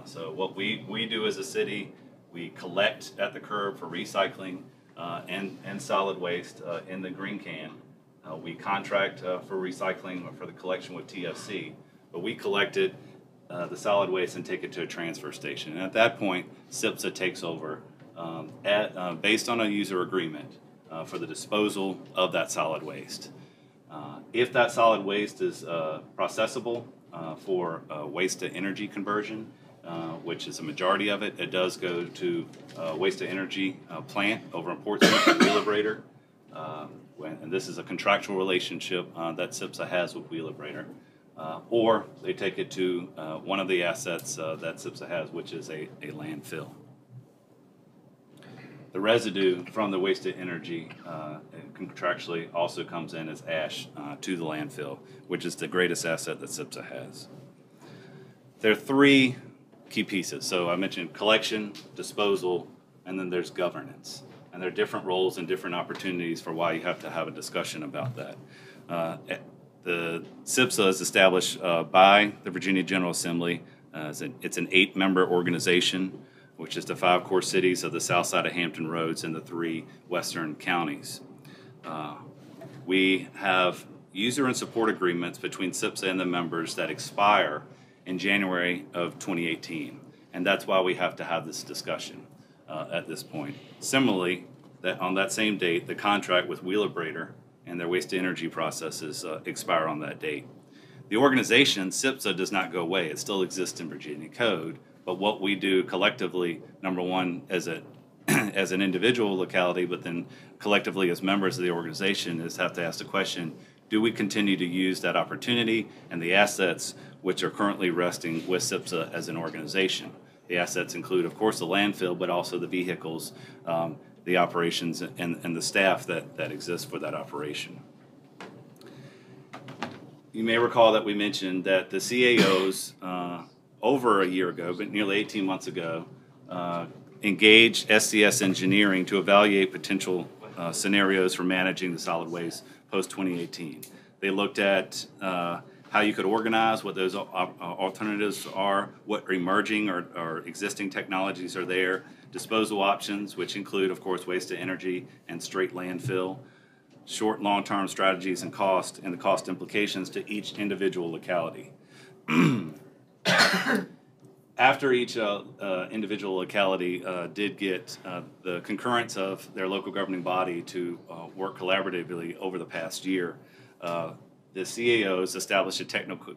So what we do as a city, we collect at the curb for recycling and solid waste in the green can. We contract for recycling or for the collection with TFC, but we collect it, the solid waste, and take it to a transfer station. And at that point, CIPSA takes over based on a user agreement for the disposal of that solid waste. If that solid waste is processable for waste to energy conversion, which is a majority of it, it does go to waste to energy plant over in Portsmouth and Wheelabrator. And this is a contractual relationship that CIPSA has with Wheelabrator. Or they take it to one of the assets that CIPSA has, which is a landfill. The residue from the waste to energy contractually also comes in as ash to the landfill, which is the greatest asset that CIPSA has. There are three key pieces. So I mentioned collection, disposal, and then there's governance. And there are different roles and different opportunities for why you have to have a discussion about that. The CIPSA is established by the Virginia General Assembly. It's an 8-member organization, which is the 5 core cities of the south side of Hampton Roads and the 3 western counties. We have user and support agreements between CIPSA and the members that expire in January of 2018, and that's why we have to have this discussion at this point. Similarly, on that same date, the contract with Wheelabrator and their waste to energy processes expire on that date. The organization, CIPSA, does not go away. It still exists in Virginia Code, but what we do collectively, number one, as an individual locality, but then collectively as members of the organization, is have to ask the question, do we continue to use that opportunity and the assets which are currently resting with CIPSA as an organization? The assets include, of course, the landfill, but also the vehicles, the operations, and the staff that exist for that operation. You may recall that we mentioned that the CAOs over a year ago, but nearly 18 months ago, engaged SCS Engineering to evaluate potential scenarios for managing the solid waste post-2018. They looked at how you could organize, what those alternatives are, what emerging or existing technologies are there, disposal options, which include, of course, waste to energy and straight landfill, short and long-term strategies and cost, and the cost implications to each individual locality. After each individual locality did get the concurrence of their local governing body to work collaboratively over the past year, the CAOs established a technical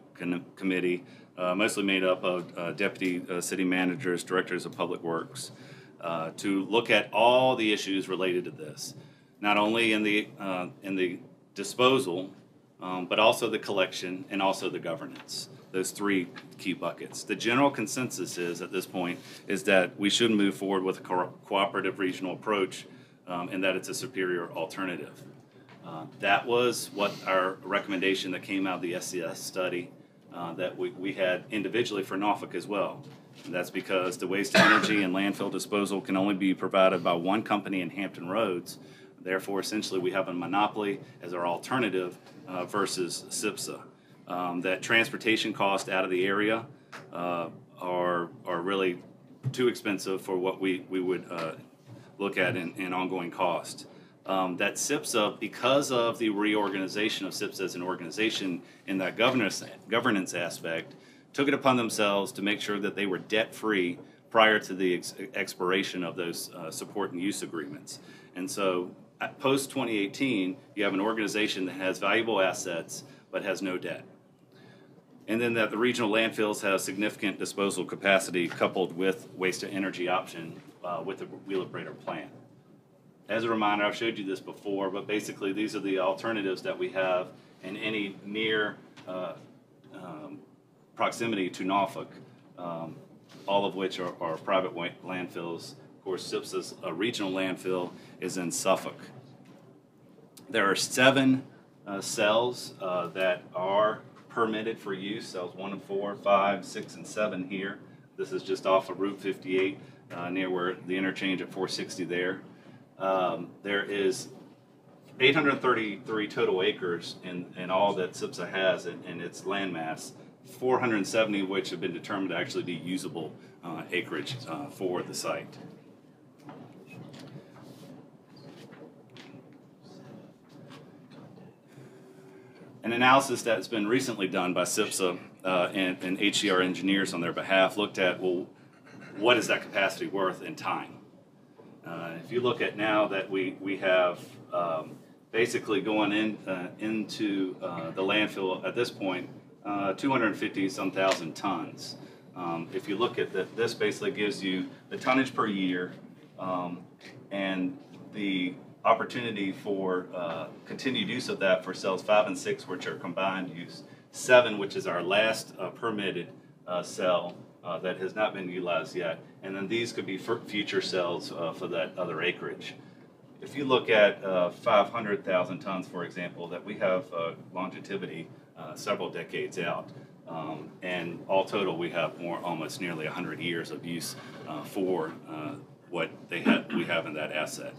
committee mostly made up of deputy city managers, directors of public works, to look at all the issues related to this, not only in the disposal, but also the collection and also the governance. Those three key buckets. The general consensus is at this point is that we should move forward with a cooperative regional approach, and that it's a superior alternative. That was what our recommendation that came out of the SCS study that we had individually for Norfolk as well. And that's because the waste to energy and landfill disposal can only be provided by one company in Hampton Roads. Therefore, essentially, we have a monopoly as our alternative versus SIPSA. That transportation costs out of the area are really too expensive for what we would look at in ongoing cost. That SIPSA, because of the reorganization of SIPSA as an organization in that governance aspect, took it upon themselves to make sure that they were debt-free prior to the expiration of those support and use agreements. And so post-2018, you have an organization that has valuable assets but has no debt. And then that the regional landfills have significant disposal capacity coupled with waste to energy option with the Wheelabrator plant. As a reminder, I've showed you this before, but basically these are the alternatives that we have in any near proximity to Norfolk, all of which are private landfills. Of course, SIPSA's regional landfill is in Suffolk. There are 7 cells that are permitted for use, cells 1 and 4, 5, 6, and 7 here. This is just off of Route 58 near where the interchange at 460 there. There is 833 total acres in all that SIPSA has in its landmass, 470 of which have been determined to actually be usable acreage for the site. An analysis that's been recently done by SIPSA and HCR engineers on their behalf looked at, well, what is that capacity worth in time? If you look at now that we have basically going into the landfill at this point, 250-some thousand tons. If you look at that, this basically gives you the tonnage per year and the opportunity for continued use of that for cells 5 and 6, which are combined use, 7, which is our last permitted cell that has not been utilized yet, and then these could be for future cells for that other acreage. If you look at 500,000 tons, for example, that we have longevity several decades out, and all total we have almost nearly 100 years of use for what we have in that asset.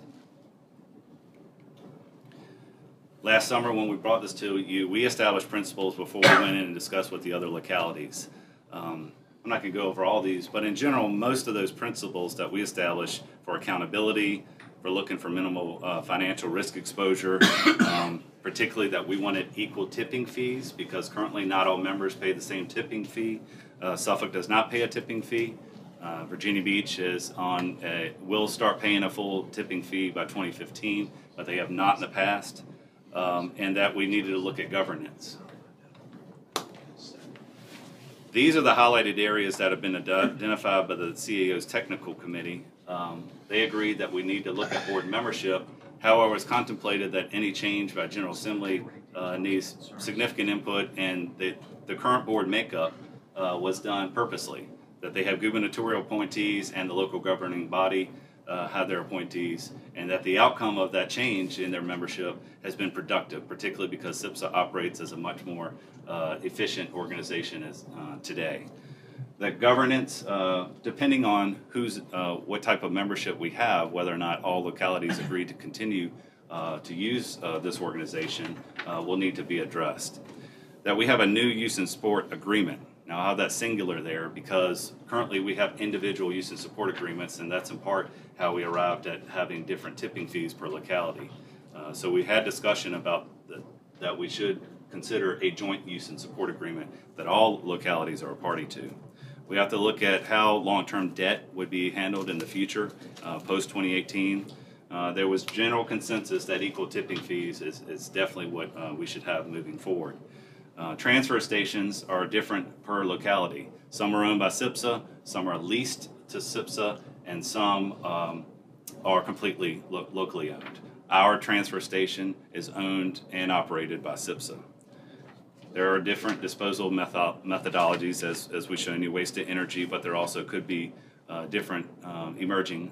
Last summer, when we brought this to you, we established principles before we went in and discussed with the other localities. I'm not going to go over all these, but in general, most of those principles that we established for accountability, for looking for minimal financial risk exposure, particularly that we wanted equal tipping fees because currently not all members pay the same tipping fee. Suffolk does not pay a tipping fee. Virginia Beach will start paying a full tipping fee by 2015, but they have not in the past. And that we needed to look at governance. These are the highlighted areas that have been identified by the CAO's technical committee. They agreed that we need to look at board membership. However, it's contemplated that any change by General Assembly needs significant input, and the current board makeup was done purposely, that they have gubernatorial appointees and the local governing body have their appointees, and that the outcome of that change in their membership has been productive, particularly because SIPSA operates as a much more efficient organization as today. The governance, depending on what type of membership we have, whether or not all localities agree to continue to use this organization, will need to be addressed. That we have a new use and support agreement. Now, I have that singular there because currently we have individual use and support agreements, and that's in part how we arrived at having different tipping fees per locality. So we had discussion about that we should consider a joint use and support agreement that all localities are a party to. We have to look at how long-term debt would be handled in the future, post-2018. There was general consensus that equal tipping fees is definitely what we should have moving forward. Transfer stations are different per locality. Some are owned by SIPSA, some are leased to SIPSA, and some are completely locally owned. Our transfer station is owned and operated by SIPSA. There are different disposal methodologies, as we've shown you, waste to energy, but there also could be different emerging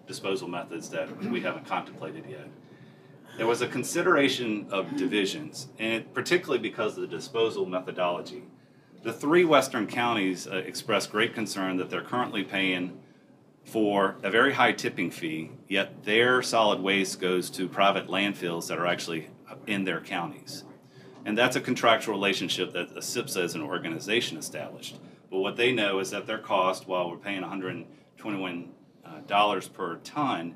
disposal methods that we haven't contemplated yet. There was a consideration of divisions, and particularly because of the disposal methodology. The 3 western counties expressed great concern that they're currently paying for a very high tipping fee, yet their solid waste goes to private landfills that are actually in their counties. And that's a contractual relationship that SIPSA as an organization established. But what they know is that their cost, while we're paying $121 per ton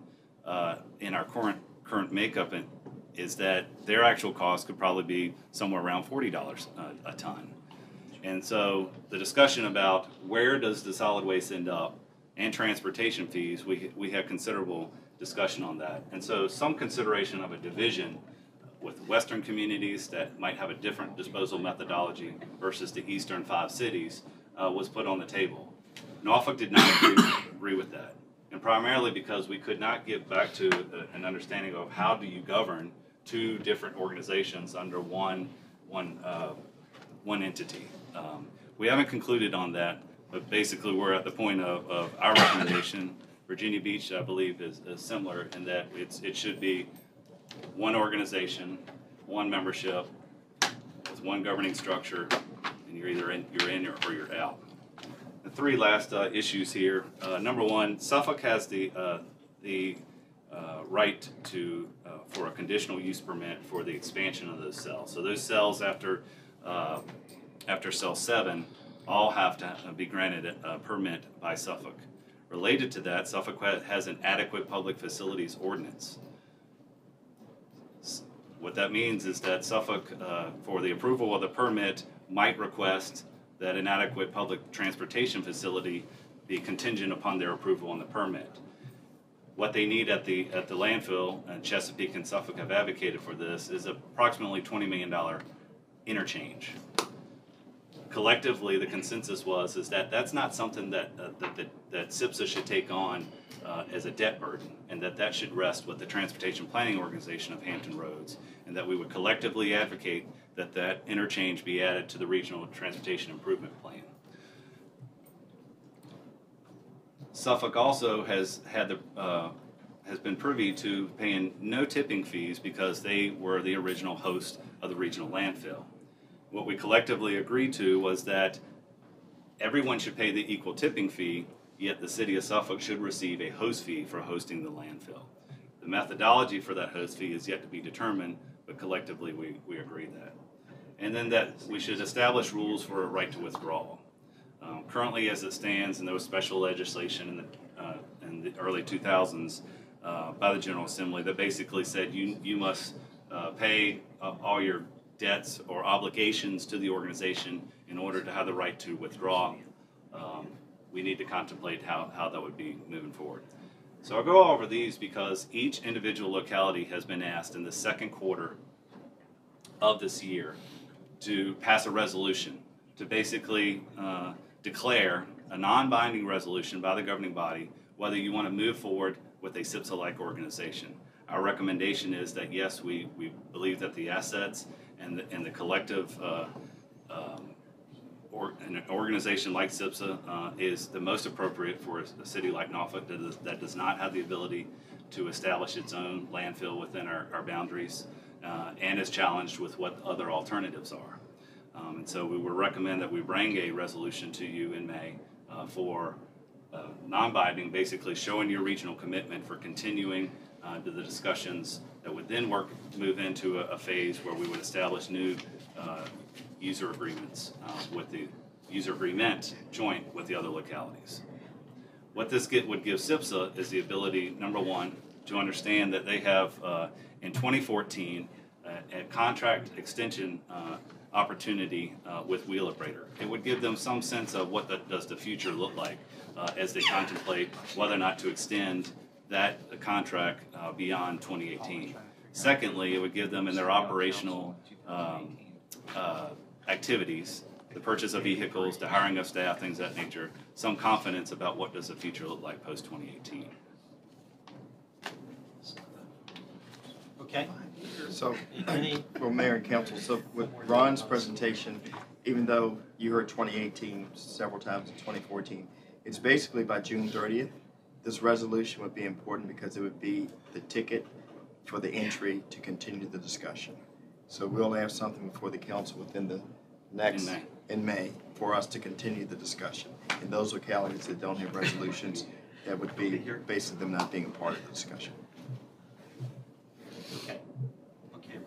in our current makeup, is that their actual cost could probably be somewhere around $40 a ton. And so the discussion about where does the solid waste end up and transportation fees, we have considerable discussion on that. And so some consideration of a division with western communities that might have a different disposal methodology versus the eastern 5 cities was put on the table. Norfolk did not agree with that, and primarily because we could not get back to an understanding of how do you govern 2 different organizations under one entity. We haven't concluded on that, but basically we're at the point of our recommendation. Virginia Beach, I believe, is similar in that it should be one organization, one membership, with one governing structure, and you're either in or you're out. The 3 last issues here. Number 1, Suffolk has the right to for a conditional use permit for the expansion of those cells. So those cells after cell 7 all have to be granted a permit by Suffolk. Related to that, Suffolk has an adequate public facilities ordinance. What that means is that Suffolk, for the approval of the permit, might request that an adequate public transportation facility be contingent upon their approval on the permit. What they need at the landfill, and Chesapeake and Suffolk have advocated for this, is approximately $20 million interchange. Collectively, the consensus is that that's not something that SIPSA should take on as a debt burden, and that should rest with the Transportation Planning Organization of Hampton Roads, and that we would collectively advocate that interchange be added to the Regional Transportation Improvement Plan. Suffolk also has been privy to paying no tipping fees because they were the original host of the regional landfill. What we collectively agreed to was that everyone should pay the equal tipping fee, yet the city of Suffolk should receive a host fee for hosting the landfill. The methodology for that host fee is yet to be determined, but collectively we agreed that. And then that we should establish rules for a right to withdrawal. Currently, as it stands, and there was special legislation in the early 2000s by the General Assembly that basically said you must pay all your debts or obligations to the organization in order to have the right to withdraw. We need to contemplate how that would be moving forward. So I'll go over these because each individual locality has been asked in the second quarter of this year to pass a resolution to basically declare a non-binding resolution by the governing body whether you want to move forward with a SIPSA-like organization. Our recommendation is that yes, we believe that the assets and the collective an organization like SIPSA is the most appropriate for a city like Norfolk that does not have the ability to establish its own landfill within our boundaries and is challenged with what other alternatives are. And so we would recommend that we bring a resolution to you in May for non-binding, basically showing your regional commitment for continuing to the discussions that would then move into a phase where we would establish new user agreements with the user agreement joint with the other localities. What this would give SIPSA is the ability, number 1, to understand that they have in 2014 a contract extension opportunity with Wheelabrator. It would give them some sense of what does the future look like as they contemplate whether or not to extend that contract beyond 2018. Secondly, it would give them in their operational activities, the purchase of vehicles, the hiring of staff, things of that nature, some confidence about what does the future look like post 2018. Okay. So, Any, well, Mayor and Council, so with Ron's presentation, even though you heard 2018 several times in 2014, it's basically by June 30th. This resolution would be important because it would be the ticket for the entry to continue the discussion. So we'll have something before the council within the next, in May, for us to continue the discussion. And those localities that don't have resolutions, that would be basically them not being a part of the discussion. okay. Okay,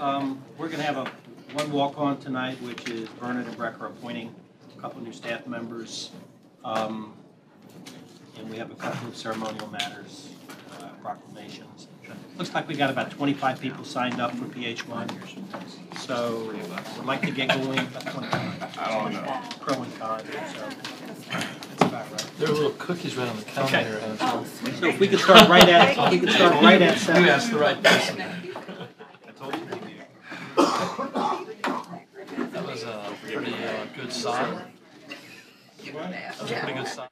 Ron. We're gonna have one walk-on tonight, which is Bernard and Brecker appointing a couple new staff members. And we have a couple of ceremonial matters, proclamations. Looks like we got about 25 people signed up for PH1. So we'd like to get going. I don't know. Pro and con, so that's about right. There are little cookies right on the counter Okay. here. So if we could start right at, 7. You asked the right person. That was a pretty good sign. That was a pretty good sign.